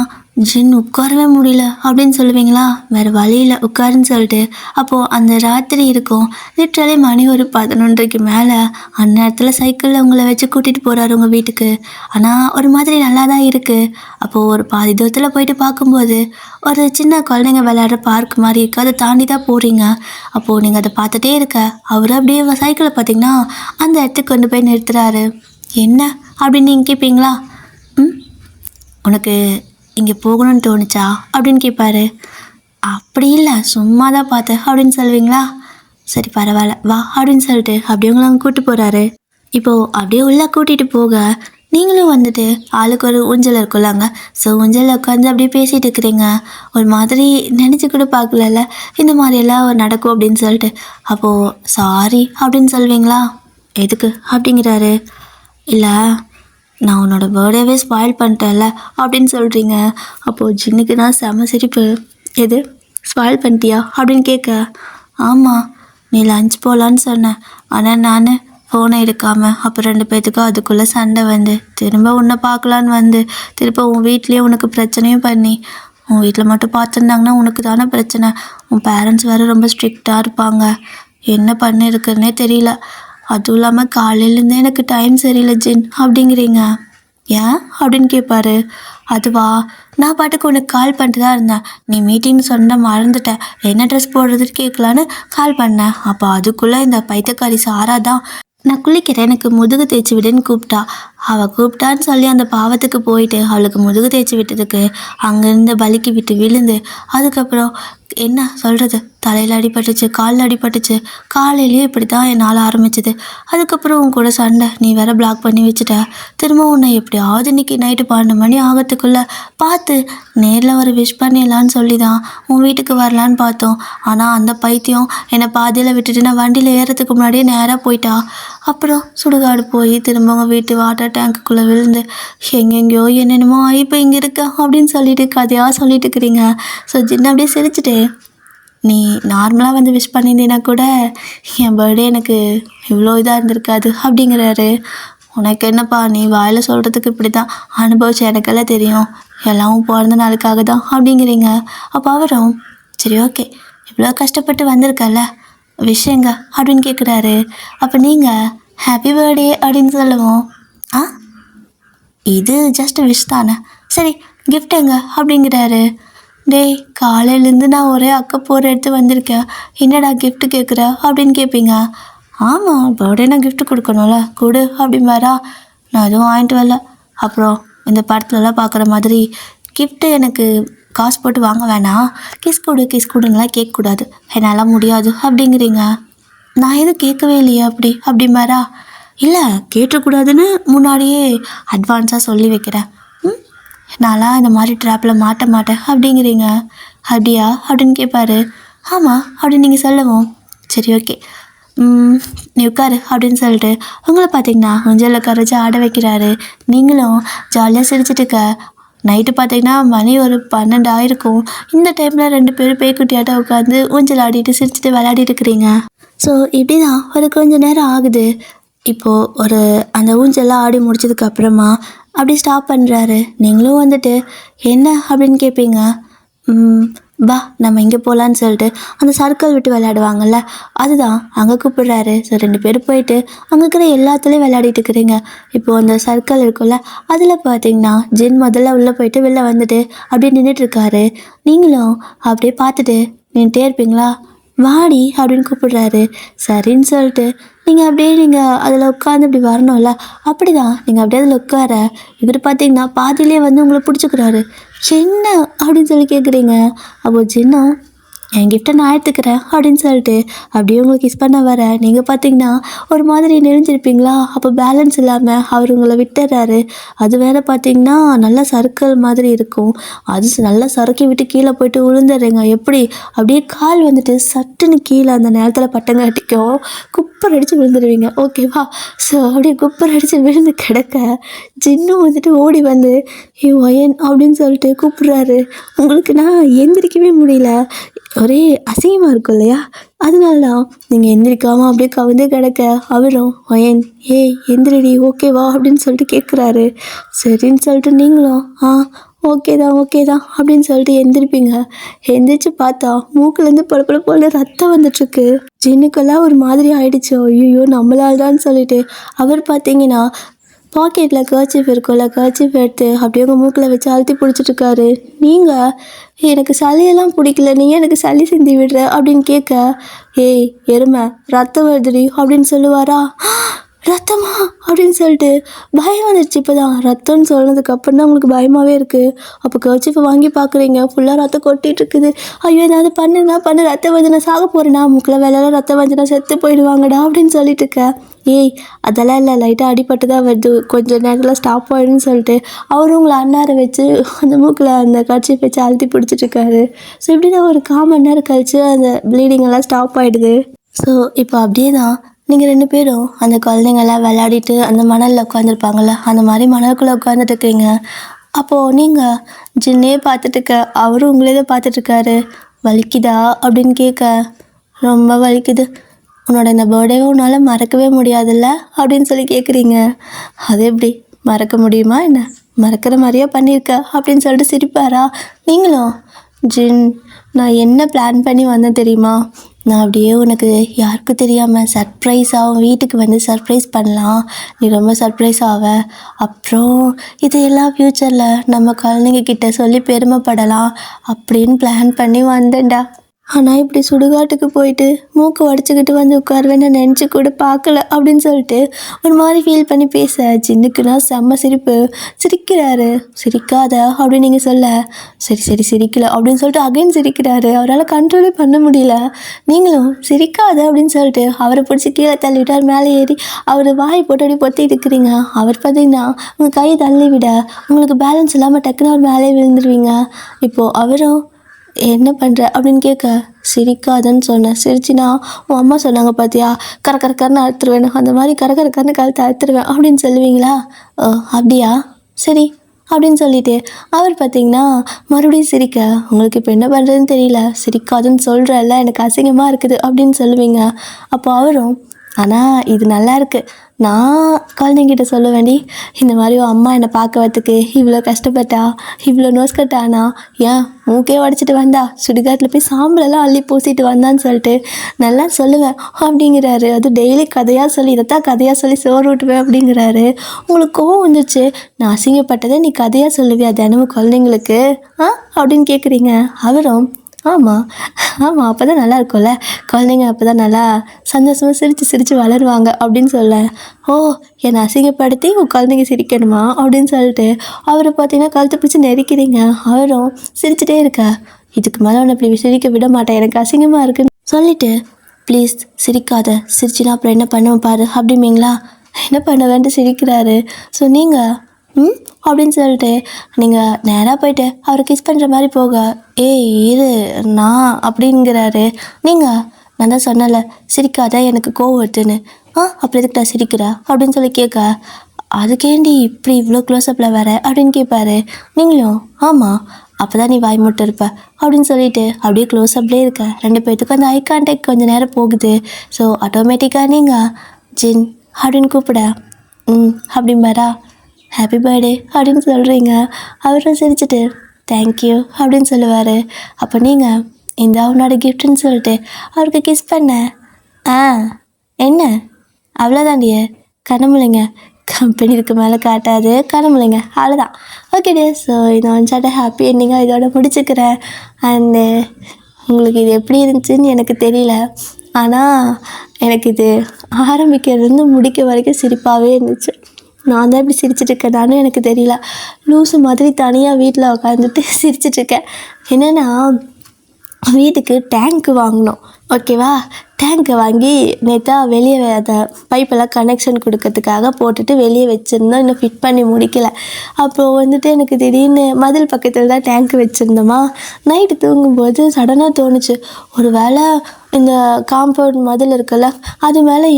ஜின் உட்காரவே முடியல அப்படின்னு சொல்லுவீங்களா, வேறு வழியில் உட்காருன்னு சொல்லிட்டு அப்போது அந்த ராத்திரி இருக்கும், லிட்ரலி மணி ஒரு 11:30 மேலே அந்நேரத்தில் சைக்கிளில் உங்களை வச்சு கூட்டிகிட்டு போகிறாரு உங்கள் வீட்டுக்கு. ஆனால் ஒரு மாதிரி நல்லா தான் இருக்குது. அப்போது ஒரு பாதி தூரத்தில் போயிட்டு பார்க்கும்போது ஒரு சின்ன குழந்தைங்க விளையாடுற பார்க் மாதிரி இருக்குது, அதை தாண்டி தான் போகிறீங்க. அப்போது நீங்கள் அதை பார்த்துட்டே இருக்க அவர் அப்படியே சைக்கிளை பார்த்தீங்கன்னா அந்த இடத்துக்கு கொண்டு போய் நிறுத்துறாரு. என்ன அப்படின்னு நீங்கள் கேட்பீங்களா, உனக்கு இங்கே போகணும்னு தோணுச்சா அப்படின்னு கேட்பாரு. அப்படி இல்லை, சும்மா தான் பார்த்தேன் அப்படின்னு சொல்லுவீங்களா. சரி பரவாயில்ல வா அப்படின்னு சொல்லிட்டு அப்படியே உங்களை அங்கே கூப்பிட்டு போகிறாரு. இப்போது அப்படியே உள்ளே கூட்டிகிட்டு போக நீங்களும் வந்துட்டு ஆளுக்கு ஒரு ஊஞ்சல் இருக்கும்லாங்க. ஸோ ஊஞ்சலில் உட்காந்து அப்படியே பேசிகிட்டு இருக்கிறீங்க. ஒரு மாதிரி நினச்சி கூட பார்க்கலல்ல இந்த மாதிரியெல்லாம் நடக்கும் அப்படின்னு சொல்லிட்டு. அப்போது சாரி அப்படின்னு சொல்லுவீங்களா. எதுக்கு அப்படிங்கிறாரு. இல்லை நான் உன்னோட பர்த்டேவே ஸ்பாயில் பண்ணிட்டேன்ல அப்படின்னு சொல்கிறீங்க. அப்போது ஜின்னுக்கு தான் செம சிரிப்பு. எது ஸ்பாயில் பண்ணிட்டியா அப்படின்னு கேட்க, ஆமாம் நீ லஞ்ச் போகலான்னு சொன்னேன், ஆனால் நான் ஃபோனை எடுக்காமல் அப்போ 2 பேர்த்துக்கும் அதுக்குள்ளே சண்டை வந்து திரும்ப உன்னை பார்க்கலான்னு வந்து திரும்ப உன் வீட்லேயே உனக்கு பிரச்சனையும் பண்ணி, உன் வீட்டில் மட்டும் பார்த்துருந்தாங்கன்னா உனக்கு தானே பிரச்சனை, உன் பேரண்ட்ஸ் வேறு ரொம்ப ஸ்ட்ரிக்டாக இருப்பாங்க, என்ன பண்ணியிருக்குன்னே தெரியல, அதுவும் இல்லாமல் காலையிலேருந்தே எனக்கு டைம் சரியில்லை ஜின் அப்படிங்கிறீங்க. ஏன் அப்படின்னு கேட்பாரு. அதுவா, நான் பாட்டுக்கு உனக்கு கால் பண்ணிட்டு தான் இருந்தேன், நீ மீட்டிங்னு சொன்ன மறந்துட்டேன், என்ன ட்ரெஸ் போடுறதுன்னு கேட்கலான்னு கால் பண்ணேன். அப்போ அதுக்குள்ளே இந்த பைத்தியக்காரி சாரா தான் நான் குளிக்கிறேன் எனக்கு முதுகு தேய்ச்சி விடுன்னு கூப்பிட்டா. அவள் கூப்பிட்டான்னு சொல்லி அந்த பாவத்துக்கு போயிட்டு அவளுக்கு முதுகு தேய்ச்சி விட்டதுக்கு அங்கேருந்து வலிக்கு விட்டு விழுந்து அதுக்கப்புறம் என்ன சொல்கிறது, தலையில் அடிபட்டுச்சு, காலில் அடிபட்டுச்சு. காலையிலேயே இப்படி தான் என் நாள் ஆரம்பிச்சிது. அதுக்கப்புறம் உன் கூட சண்டை, நீ வேற பிளாக் பண்ணி வச்சுட்ட. திரும்ப உன்னை எப்படியாவது இன்னைக்கு நைட்டு 12 மணி ஆகிறதுக்குள்ளே பார்த்து நேரில் ஒரு விஷ் பண்ணிடலான்னு சொல்லி தான் உன் வீட்டுக்கு வரலான்னு பார்த்தோம். ஆனால் அந்த பைத்தியம் என்னை பாதியில் விட்டுட்டு நான் வண்டியில் ஏறதுக்கு முன்னாடியே நேராக போயிட்டா. அப்புறம் சுடுகாடு போய் திரும்ப உங்கள் வீட்டு வாட்டர் டேங்க்குள்ளே விழுந்து எங்கெங்கேயோ என்னென்னமோ இப்போ இங்கே இருக்க அப்படின்னு சொல்லிட்டு கதையாக சொல்லிட்டு இருக்கிறீங்க. ஸோ ஜின்ன அப்படியே சிரிச்சுட்டு, நீ நார்மலாக வந்து விஷ் பண்ணியிருந்தீன்னா கூட என் பர்த்டே எனக்கு இவ்வளோ இதாக இருந்திருக்காது அப்படிங்கிறாரு. உனக்கு என்னப்பா, நீ வாயில் சொல்கிறதுக்கு இப்படி தான், அனுபவிச்சு எனக்கெல்லாம் தெரியும், எல்லாம் பிறந்த நாளுக்காக தான் அப்படிங்கிறீங்க. அப்போ அவரும் சரி ஓகே, இவ்வளோ கஷ்டப்பட்டு வந்திருக்கல, விஷயங்க அப்படின்னு கேட்குறாரு. அப்போ நீங்கள் ஹாப்பி பர்த்டே அப்படின்னு சொல்லுவோம். ஆ, இது ஜஸ்ட் விஷ் தானே, சரி கிஃப்ட் எங்க அப்படிங்கிறாரு. டேய், காலையிலேருந்து நான் ஒரே அக்கப்போர் எடுத்து வந்திருக்கேன், என்னடா கிஃப்ட் கேட்குற அப்படின்னு கேட்பீங்க. ஆமாம், பர்த்டே நான் கிஃப்ட் கொடுக்கணும்ல, கொடு அப்படிம்பாரா. நான் எதுவும் வாங்கிட்டு வரல. அப்புறம் இந்த படத்துலலாம் பார்க்குற மாதிரி கிஃப்ட்டு எனக்கு காசு போட்டு வாங்க வேணாம், கிஸ் கொடுங்கலாம் கேட்கக்கூடாது, என்னால் முடியாது அப்படிங்கிறீங்க. நான் எதுவும் கேட்கவே இல்லையே அப்படிம்பாரா. இல்லை, கேட்டக்கூடாதுன்னு முன்னாடியே அட்வான்ஸாக சொல்லி வைக்கிறேன். நான்லாம் இந்த மாதிரி ட்ராப்பில் மாட்ட மாட்டேன் அப்படிங்கிறீங்க. அப்படியா அப்படின்னு கேட்பாரு. ஆமாம் அப்படின்னு நீங்கள் சொல்லவும், சரி ஓகே நீ உட்காரு அப்படின்னு சொல்லிட்டு உங்களை பார்த்தீங்கன்னா ஊஞ்சலில் உட்கார வச்சு ஆட வைக்கிறாரு. நீங்களும் ஜாலியாக சிரிச்சிட்டுக்க. நைட்டு பார்த்தீங்கன்னா மணி ஒரு 12 ஆயிருக்கும். இந்த டைமில் 2 பேரும் பேய்க்குட்டியாட்ட உட்காந்து ஊஞ்சல் ஆடிட்டு சிரிச்சுட்டு விளையாடிட்டு இருக்கிறீங்க. ஸோ இப்படி தான் ஒரு கொஞ்சம் நேரம் ஆகுது. இப்போது ஒரு அந்த ஊஞ்சல்லாம் ஆடி முடிச்சதுக்கு அப்புறமா அப்படி ஸ்டாப் பண்ணுறாரு. நீங்களும் வந்துட்டு என்ன அப்படின்னு கேட்பீங்க. பா நம்ம இங்கே போகலான்னு சொல்லிட்டு அந்த சர்க்கிள் விட்டு விளையாடுவாங்கள்ல, அதுதான் அங்கே கூப்பிடுறாரு. ஸோ 2 பேரும் போயிட்டு அங்கே இருக்கிற எல்லாத்துலேயும் விளையாடிட்டு இருக்கிறீங்க. இப்போது அந்த சர்க்கிள் இருக்குல்ல, அதில் பார்த்தீங்கன்னா ஜின் முதல்ல உள்ளே போயிட்டு வெளில வந்துட்டு அப்படியே நின்றுட்டுருக்காரு. நீங்களும் அப்படியே பார்த்துட்டு நின்றுட்டே இருப்பீங்களா. வாடி அப்படின்னு கூப்பிடுறாரு. சரின்னு சொல்லிட்டு நீங்கள் அதில் உட்காந்து இப்படி வரணும்ல, அப்படி தான் நீங்கள் அப்படியே அதில் உட்கார இவர் பார்த்தீங்கன்னா பாதியிலே வந்து உங்களை பிடிச்சிக்கிறாரு. என்ன அப்படின்னு சொல்லி கேட்குறீங்க. அப்போ ஜின்னும் என் கிஃப்ட்டை நான் எடுத்துக்கிறேன் அப்படின்னு சொல்லிட்டு அப்படியே உங்களுக்கு கிஸ் பண்ண வர நீங்கள் பார்த்தீங்கன்னா ஒரு மாதிரி நெறிஞ்சிருப்பீங்களா. அப்போ பேலன்ஸ் இல்லாமல் அவர் உங்களை விட்டுறாரு. அது வேறு பார்த்தீங்கன்னா நல்லா சறுக்கல் மாதிரி இருக்கும். அது நல்லா சறுக்கி விட்டு கீழே போயிட்டு விழுந்துடுறீங்க. எப்படி அப்படியே கால் வந்துட்டு சட்டுன்னு கீழே அந்த நேரத்தில் பட்டங்காட்டிக்கும் குப்பர் அடித்து விழுந்துடுவீங்க. ஓகேவா. ஸோ அப்படியே குப்பர் அடித்து விழுந்து கிடக்க ஜின்னும் வந்துட்டு ஓடி வந்து ஒயன் அப்படின்னு சொல்லிட்டு கூப்பிட்றாரு. உங்களுக்கு நான் எந்திரிக்கவே முடியல, ஒரே அசிங்கமாக இருக்கும் இல்லையா, அதனால தான் நீங்கள் எந்திரிக்காமல் அப்படியே கவிழ்ந்து கிடக்க அவரும் ஒயன் ஏய் எந்திரிடி ஓகேவா அப்படின்னு சொல்லிட்டு கேட்குறாரு. சரின்னு சொல்லிட்டு நீங்களும் ஓகே தான் அப்படின்னு சொல்லிட்டு எந்திரிப்பீங்க. எந்திரிச்சு பார்த்தா மூக்குலேருந்து பழப்பட போல ரத்தம் வந்துட்டுருக்கு. ஜின்னுக்கெல்லாம் ஒரு மாதிரி ஆயிடுச்சு. ஐயோ நம்மளால்தான் சொல்லிட்டு அவர் பார்த்தீங்கன்னா பாக்கெட்டில் கர்ச்சீஃப் இருக்கும்ல, கர்ச்சீஃப் எடுத்து அப்படியே உங்கள் மூக்கில் வச்சு அழுத்தி பிடிச்சிட்ருக்காரு. நீங்கள் எனக்கு சளியெல்லாம் பிடிக்கல, நீ எனக்கு சளி சிந்தி விடுற அப்படின்னு கேட்க, ஏய் எருமை ரத்தம் வருதுடி அப்படின்னு சொல்லுவாரா. ரத்தமா அப்படின்னு சொல்லிட்டு பயம் வந்துடுச்சு. இப்போ தான் ரத்தம்னு சொன்னதுக்கு அப்புறம் தான் உங்களுக்கு பயமாகவே இருக்குது. அப்போ கர்ச்சீஃபை வாங்கி பார்க்குறீங்க, ஃபுல்லாக ரத்தம் கொட்டிகிட்டு இருக்குது. ஐயோ ஏதாவது பண்ணு ரத்தம் வந்து நான் சாக போகிறேன்னா, மூக்கில் வேலையெல்லாம் ரத்தம் வந்துன்னா செத்து போயிடுவாங்கடா அப்படின்னு சொல்லிட்டு இருக்க. ஏய் அதெல்லாம் இல்லை, லைட்டாக அடிபட்டு தான் வருது, கொஞ்சம் நேரத்தில் ஸ்டாப் ஆகிடுன்னு சொல்லிட்டு அவரும் உங்களை அன்னார வச்சு அந்த மூக்கில் அந்த கர்ச்சீஃப் வச்சு அழுத்தி பிடிச்சிட்ருக்காரு. ஸோ இப்படி தான் ஒரு 1/4 மணி நேரம் கழித்து அந்த ப்ளீடிங் எல்லாம் ஸ்டாப் ஆகிடுது. ஸோ இப்போ அப்படியே தான் நீங்கள் 2 பேரும் அந்த குழந்தைங்கள்லாம் விளையாடிட்டு அந்த மணலில் உட்காந்துருப்பாங்கள்ல, அந்த மாதிரி மணலுக்குள்ளே உட்காந்துட்டு இருக்கீங்க. அப்போது நீங்கள் ஜின்னே பார்த்துட்டுருக்க, அவரும் உங்களே தான் பார்த்துட்ருக்காரு. வலிக்குதா அப்படின்னு கேட்க, ரொம்ப வலிக்குது, உன்னோட இந்த பர்த்டேவை உன்னால் மறக்கவே முடியாதுல்ல அப்படின்னு சொல்லி கேட்குறீங்க. அது எப்படி மறக்க முடியுமா என்ன, மறக்கிற மாதிரியே பண்ணியிருக்க அப்படின்னு சொல்லிட்டு சிரிப்பாரா. நீங்களும் ஜின் நான் என்ன பிளான் பண்ணி வந்தேன் தெரியுமா, நான் அப்படியே உனக்கு யாருக்கும் தெரியாமல் சர்ப்ரைஸாகவும் வீட்டுக்கு வந்து சர்ப்ரைஸ் பண்ணலாம், நீ ரொம்ப சர்ப்ரைஸ் ஆவ, அப்புறம் இதையெல்லாம் ஃப்யூச்சரில் நம்ம குழந்தைங்க கிட்ட சொல்லி பெருமைப்படலாம் அப்படின்னு பிளான் பண்ணி வந்தேன்டா. ஆனால் இப்படி சுடுகாட்டுக்கு போயிட்டு மூக்கு உடச்சிக்கிட்டு வந்து உட்காருவேன் நான் நினச்சி கூட பார்க்கல அப்படின்னு சொல்லிட்டு ஒரு மாதிரி ஃபீல் பண்ணி பேச ஜின்னுக்குன்னா செம்ம சிரிப்பு. சிரிக்கிறாரு. சிரிக்காத அப்படின்னு நீங்கள் சொல்ல சரி சரி சிரிக்கல அப்படின்னு சொல்லிட்டு அகைன் சிரிக்கிறாரு. அவரால் கண்ட்ரோலே பண்ண முடியல. நீங்களும் சிரிக்காத அப்படின்னு சொல்லிட்டு அவரை பிடிச்சி கீழே தள்ளிவிட்டார். மேலே ஏறி அவர் வாய் போட்டு அப்படி பொத்திட்டு இருக்கிறீங்க. அவர் பார்த்தீங்கன்னா உங்கள் கையை தள்ளி விட உங்களுக்கு பேலன்ஸ் இல்லாமல் டக்குன்னு அவர் மேலே விழுந்துருவீங்க. இப்போது அவரும் என்ன பண்ணுற அப்படின்னு கேட்க சிரிக்காதன்னு சொன்னேன். சிரிச்சினா உன் அம்மா சொன்னாங்க பார்த்தியா கரக்கரக்கரன்னு அறுத்துருவேன், அந்த மாதிரி கரக்கரக்கரன்னு கழுத்தை அறுத்துருவேன் அப்படின்னு சொல்லுவீங்களா? ஓ அப்படியா சரி அப்படின்னு சொல்லிட்டு அவர் பார்த்தீங்கன்னா மறுபடியும் சிரிக்க உங்களுக்கு இப்போ என்ன பண்ணுறதுன்னு தெரியல, சிரிக்காதுன்னு சொல்கிறல்ல எனக்கு அசிங்கமாக இருக்குது அப்படின்னு சொல்லுவீங்க. அப்போ அவரும் ஆனால் இது நல்லா இருக்குது, நான் குழந்தைங்கிட்ட சொல்ல வேண்டி இந்த மாதிரி அம்மா என்னை பார்க்க வரத்துக்கு இவ்வளோ கஷ்டப்பட்டா, இவ்வளோ நோஸ்கட்டானா, ஏன் மூக்கே உடச்சிட்டு வந்தா, சுடுகாட்டில் போய் சாம்பலெல்லாம் அள்ளி பூசிட்டு வந்தான்னு சொல்லிட்டு நல்லா சொல்லுவேன் அப்படிங்கிறாரு. அது டெய்லி கதையாக சொல்லி இதைத்தான் கதையாக சொல்லி சோறு விட்டுவேன் அப்படிங்கிறாரு. உங்களுக்கு கோவம் வந்துச்சு, நான் அசிங்கப்பட்டதை நீ கதையாக சொல்லுவியா தினமும் குழந்தைங்களுக்கு அப்படின்னு கேட்குறீங்க. அவரும் ஆமாம் ஆமாம் அப்போ தான் நல்லா இருக்கும்ல, குழந்தைங்க அப்போ தான் நல்லா சந்தோஷமாக சிரித்து சிரித்து வளருவாங்க அப்படின்னு சொல்ல ஓ என்னை அசிங்கப்படுத்தி உன் குழந்தைங்க சிரிக்கணுமா அப்படின்னு சொல்லிட்டு அவரை பார்த்தீங்கன்னா கழுத்தை பிடிச்சி நெரிக்கிறீங்க. அவரும் சிரிச்சுட்டே இருக்க இதுக்கு மேலே உன்னை இப்படி சிரிக்க விட மாட்டேன், எனக்கு அசிங்கமாக இருக்குன்னு சொல்லிட்டு ப்ளீஸ் சிரிக்காத, சிரிச்சினா அப்புறம் என்ன பண்ணுவோம் பாரு அப்படிம்பீங்களா? என்ன பண்ண வேண்டு சிரிக்கிறாரு. ஸோ நீங்கள் அப்படின்னு சொல்லிட்டு நீங்கள் நேராக போயிட்டு அவரை கிஸ் பண்ணுற மாதிரி போக ஏய் இரு நான் அப்படிங்கிறாரு. நீங்கள் நான் தான் சொன்னல சிரிக்காத எனக்கு கோவம் வருதுன்னு, அப்புறம் எதுக்கு நான் சிரிக்கிறா அப்படின்னு சொல்லி கேட்க அதுக்கேண்டி இப்படி இவ்வளோ க்ளோஸ்அப்பில் வேற அப்படின்னு கேட்பாரு. நீங்களும் ஆமாம் அப்போ தான் நீ வாய் மட்டும் இருப்ப அப்படின்னு சொல்லிட்டு அப்படியே க்ளோஸ்அப்லேயே இருக்க. ரெண்டு பேர்த்துக்கும் அந்த ஐ கான்டாக்ட் கொஞ்சம் நேரம் போகுது. ஸோ ஆட்டோமேட்டிக்காக நீங்கள் ஜின் அப்படின்னு கூப்பிட அப்படிம்பாரா ஹாப்பி பர்த்டே அப்படின்னு சொல்கிறீங்க. அவரும் சிரிச்சுட்டு தேங்க்யூ அப்படின்னு சொல்லுவார். அப்போ நீங்கள் இந்த அவனோட கிஃப்ட்டுன்னு சொல்லிட்டு அவருக்கு கிஸ் பண்ண என்ன அவ்வளோதாண்டிய கனமுலைங்க, கம்பெனி இதுக்கு மேலே காட்டாது கனமுலைங்க அவ்வளோதான். ஓகே டே, ஸோ இதை வந்துச்சாட்ட ஹாப்பி எண்டிங்காக இதோட முடிச்சுக்கிறேன். அண்டு உங்களுக்கு இது எப்படி இருந்துச்சுன்னு எனக்கு தெரியல, ஆனால் எனக்கு இது ஆரம்பிக்கிறதுலேருந்து முடிக்க வரைக்கும் சிரிப்பாகவே இருந்துச்சு. நான் தான் இப்படி சிரிச்சிட்ருக்கேன் எனக்கு தெரியல, லூஸு மாதிரி தனியாக வீட்டில் உட்காந்துட்டு சிரிச்சிட்ருக்கேன். என்னென்னா வீட்டுக்கு டேங்க்கு வாங்கினோம் ஓகேவா, டேங்க்கை வாங்கி நேற்றா வெளியே அதை பைப்பெல்லாம் கனெக்ஷன் கொடுக்கறதுக்காக போட்டுட்டு வெளியே வச்சுருந்தோம், இன்னும் ஃபிட் பண்ணி முடிக்கலை. அப்போது வந்துட்டு எனக்கு திடீர்னு மதில் பக்கத்தில் தான் டேங்க்கு வச்சுருந்தோமா, நைட்டு தூங்கும்போது சடனாக தோணுச்சு ஒரு வேளை இந்த காம்பவுண்ட் மதில் இருக்குல்ல அது மேலே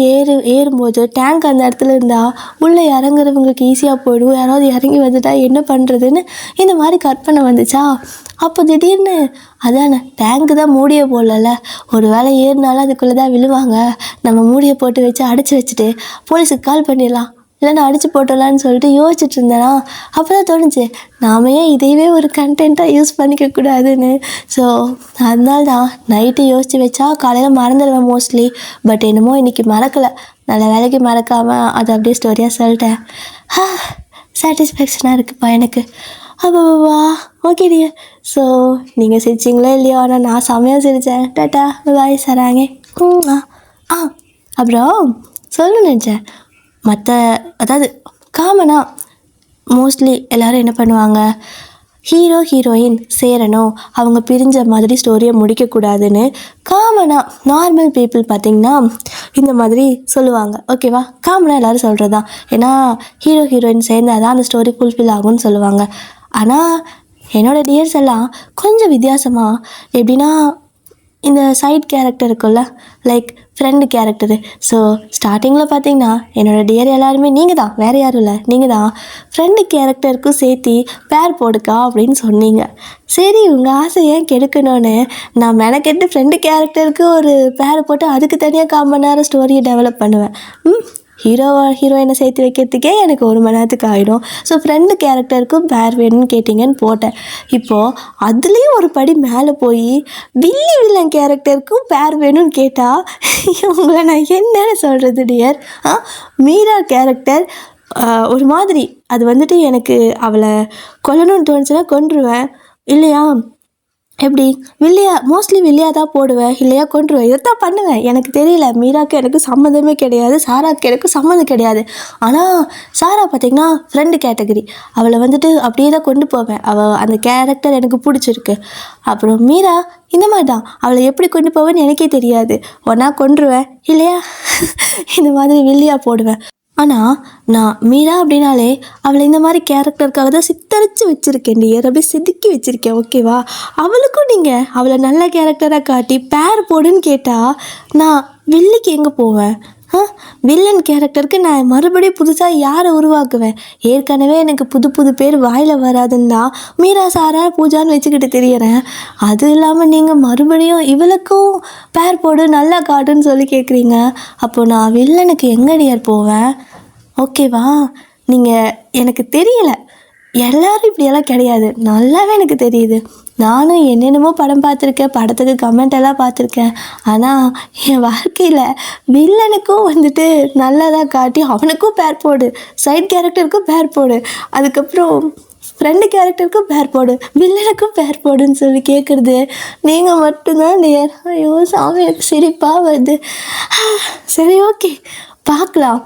ஏறும்போது டேங்க் அந்த இடத்துல இருந்தால் உள்ளே இறங்குறவங்களுக்கு ஈஸியாக போயிடும், யாராவது இறங்கி வந்துட்டா என்ன பண்ணுறதுன்னு இந்த மாதிரி கற்பனை வந்துச்சா. அப்போ திடீர்னு அதானே டேங்க்கு தான் மூடியை போடல, ஒரு வேளை ஏறினாலும் அதுக்குள்ளே தான் விழுவாங்க, நம்ம மூடியை போட்டு வச்சு அடைச்சி வச்சுட்டு போலீஸுக்கு கால் பண்ணிடலாம் இல்லைன்னா அடித்து போட்டலான்னு சொல்லிட்டு யோசிச்சுட்டு இருந்தேனா. அப்போ தான் தோணுச்சு நாம ஏன் இதையவே ஒரு கண்டென்ட்டாக யூஸ் பண்ணிக்கக்கூடாதுன்னு. ஸோ அதனால தான் நைட்டு யோசித்து வச்சா காலையில் மறந்துடுவேன் மோஸ்ட்லி. பட் என்னமோ இன்றைக்கி மறக்கலை, நல்ல வேலைக்கு மறக்காமல் அதை அப்படியே ஸ்டோரியாக சொல்லிட்டேன். சாட்டிஸ்ஃபேக்ஷனாக இருக்குப்பா எனக்கு. அப்பா ஓகே டியர், ஸோ நீங்கள் சிரிச்சிங்களோ இல்லையோ ஆனால் நான் செம்மையாக சிரித்தேன். டாட்டா பாய் சராங்க. அப்புறம் சொல்லணும்னு நினச்சேன், மற்ற அதாவது காமனாக மோஸ்ட்லி எல்லோரும் என்ன பண்ணுவாங்க, ஹீரோ ஹீரோயின் சேரணும் அவங்க பிரிஞ்ச மாதிரி ஸ்டோரியை முடிக்கக்கூடாதுன்னு காமனாக நார்மல் பீப்புள் பார்த்திங்கன்னா இந்த மாதிரி சொல்லுவாங்க ஓகேவா. காமனாக எல்லோரும் சொல்கிறது தான், ஏன்னா ஹீரோ ஹீரோயின் சேர்ந்தால் தான் அந்த ஸ்டோரி ஃபுல்ஃபில் ஆகும்னு சொல்லுவாங்க. ஆனால் என்னோடய டியர்ஸ் எல்லாம் கொஞ்சம் வித்தியாசமாக எப்படின்னா இந்த சைட் கேரக்டர் இருக்குல்ல, லைக் ஃப்ரெண்டு கேரக்டரு. ஸோ ஸ்டார்டிங்கில் பார்த்தீங்கன்னா என்னோடய டியர் எல்லாருமே நீங்கள் தான், வேறு யாரும் இல்லை, நீங்கள் தான் ஃப்ரெண்டு கேரக்டருக்கும் சேர்த்து பேர் போடுக்கா அப்படின்னு சொன்னீங்க. சரி உங்கள் ஆசை ஏன் கெடுக்கணும்னு நான் மெனக்கெட்டு ஃப்ரெண்டு கேரக்டருக்கு ஒரு பேரை போட்டு அதுக்கு தனியாக 1/4 மணி நேரம் ஸ்டோரியை டெவலப் பண்ணுவேன். ஹீரோயினை சேர்த்து வைக்கிறதுக்கே எனக்கு 1 மணி நேரத்துக்கு ஆகிடும். ஸோ ஃப்ரெண்டு கேரக்டருக்கும் பேர் வேணும்னு கேட்டிங்கன்னு போட்டேன். இப்போது அதுலேயும் ஒரு படி மேலே போய் வில்லன் கேரக்டருக்கும் பேர் வேணும்னு கேட்டால் உங்களை நான் என்னென்னு சொல்கிறது டியர். மீரா கேரக்டர் ஒரு மாதிரி அது வந்துட்டு எனக்கு அவளை கொல்லணும்னு தோணுச்சுன்னா கொன்றுவேன் இல்லையா. எப்படி வில்லியா மோஸ்ட்லி வில்லியா தான் போடுவேன், இல்லையா கொன்றுவேன், இதைத்தான் பண்ணுவேன். எனக்கு தெரியல, மீராக்கு எனக்கு சம்மந்தமே கிடையாது, சாராக்கு எனக்கு சம்மந்தம் கிடையாது. ஆனால் சாரா பார்த்திங்கன்னா ஃப்ரெண்டு கேட்டகரி, அவளை வந்துட்டு அப்படியே தான் கொண்டு போவேன். அவள் அந்த கேரக்டர் எனக்கு பிடிச்சிருக்கு. அப்புறம் மீரா இந்த மாதிரி தான், அவளை எப்படி கொண்டு போவேன்னு எனக்கே தெரியாது. ஒன்றா கொன்றுவேன், இல்லையா இந்த மாதிரி வில்லியா போடுவேன். ஆனால் நான் மீரா அப்படின்னாலே அவளை இந்த மாதிரி கேரக்டருக்காக தான் சித்தரித்து வச்சுருக்கேன் டியர், அப்படியே செதுக்கி வச்சுருக்கேன், ஓகேவா? அவளுக்கும் நீங்கள் அவளை நல்ல கேரக்டராக காட்டி பேர் போடுன்னு கேட்டால் நான் வில்லிக்கு எங்கே போவேன்? வில்லன் கேரக்டருக்கு நான் மறுபடியும் புதுசாக யாரை உருவாக்குவேன்? ஏற்கனவே எனக்கு புது புது பேர் வாயில் வராதுன்னா மீரா சாரா பூஜான்னு வச்சுக்கிட்டு தெரியறேன். அது இல்லாமல் நீங்கள் மறுபடியும் இவளுக்கும் பேர் போடு நல்லா காட்டுன்னு சொல்லி கேட்குறீங்க. அப்போது நான் வில்லனுக்கு எங்கடியார் போவேன்? ஓகேவா? நீங்கள் எனக்கு தெரியலை, எல்லோரும் இப்படியெல்லாம் கிடையாது, நல்லாவே எனக்கு தெரியுது. நானும் என்னென்னமோ படம் பார்த்துருக்கேன், படத்துக்கு கமெண்ட் எல்லாம் பார்த்துருக்கேன். ஆனால் என் வாழ்க்கையில் வில்லனுக்கும் வந்துட்டு நல்லதாக காட்டி அவனுக்கும் பேர் போடு, சைட் கேரக்டருக்கும் பேர் போடு, அதுக்கப்புறம் ஃப்ரெண்டு கேரக்டருக்கும் பேர் போடு, வில்லனுக்கும் பேர் போடுன்னு சொல்லி கேட்குறது நீங்கள் மட்டும்தான் நேர். ஐயோ சாமி, எனக்கு சிரிப்பாக வருது. சரி, ஓகே, பார்க்கலாம்.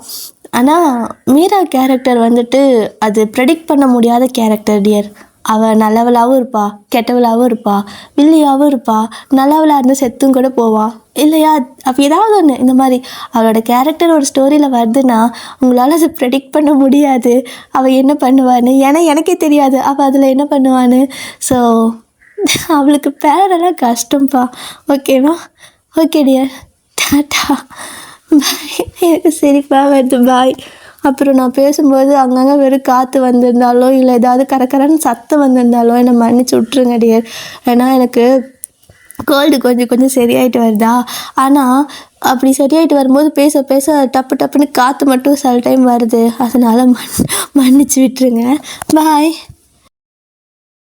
ஆனால் மீரா கேரக்டர் வந்துட்டு அது ப்ரெடிக்ட் பண்ண முடியாத கேரக்டர் டியர். அவள் நல்லவளாகவும் இருப்பா, கெட்டவளாகவும் இருப்பா, வில்லியாகவும் இருப்பா, நல்லவளாக இருந்து செத்தும் கூட போவா, இல்லையா? அப்போ ஏதாவது ஒன்று இந்த மாதிரி அவளோட கேரக்டர் ஒரு ஸ்டோரியில் வருதுன்னா உங்களால் அதை ப்ரெடிக்ட் பண்ண முடியாது அவள் என்ன பண்ணுவான்னு. ஏன்னா எனக்கே தெரியாது அவள் அதில் என்ன பண்ணுவான்னு. ஸோ அவளுக்கு பேரெல்லாம் கஷ்டம்ப்பா, ஓகேவா? ஓகே டியர், டாட்டா, பாய். எனக்கு சிரிப்பாக வருது, பாய். அப்புறம் நான் பேசும்போது அங்கங்கே வெறும் காற்று வந்திருந்தாலோ இல்லை ஏதாவது கரக்கரன்னு சத்தம் வந்திருந்தாலோ என்னை மன்னிச்சு விட்ருங்க டியர். ஏன்னா எனக்கு கோல்டு கொஞ்சம் கொஞ்சம் சரியாயிட்டு வருதா. ஆனால் அப்படி சரியாயிட்டு வரும்போது பேச பேச டப்பு டப்புன்னு காற்று மட்டும் சில டைம் வருது. அதனால் மன்னிச்சு விட்டுருங்க, பாய்.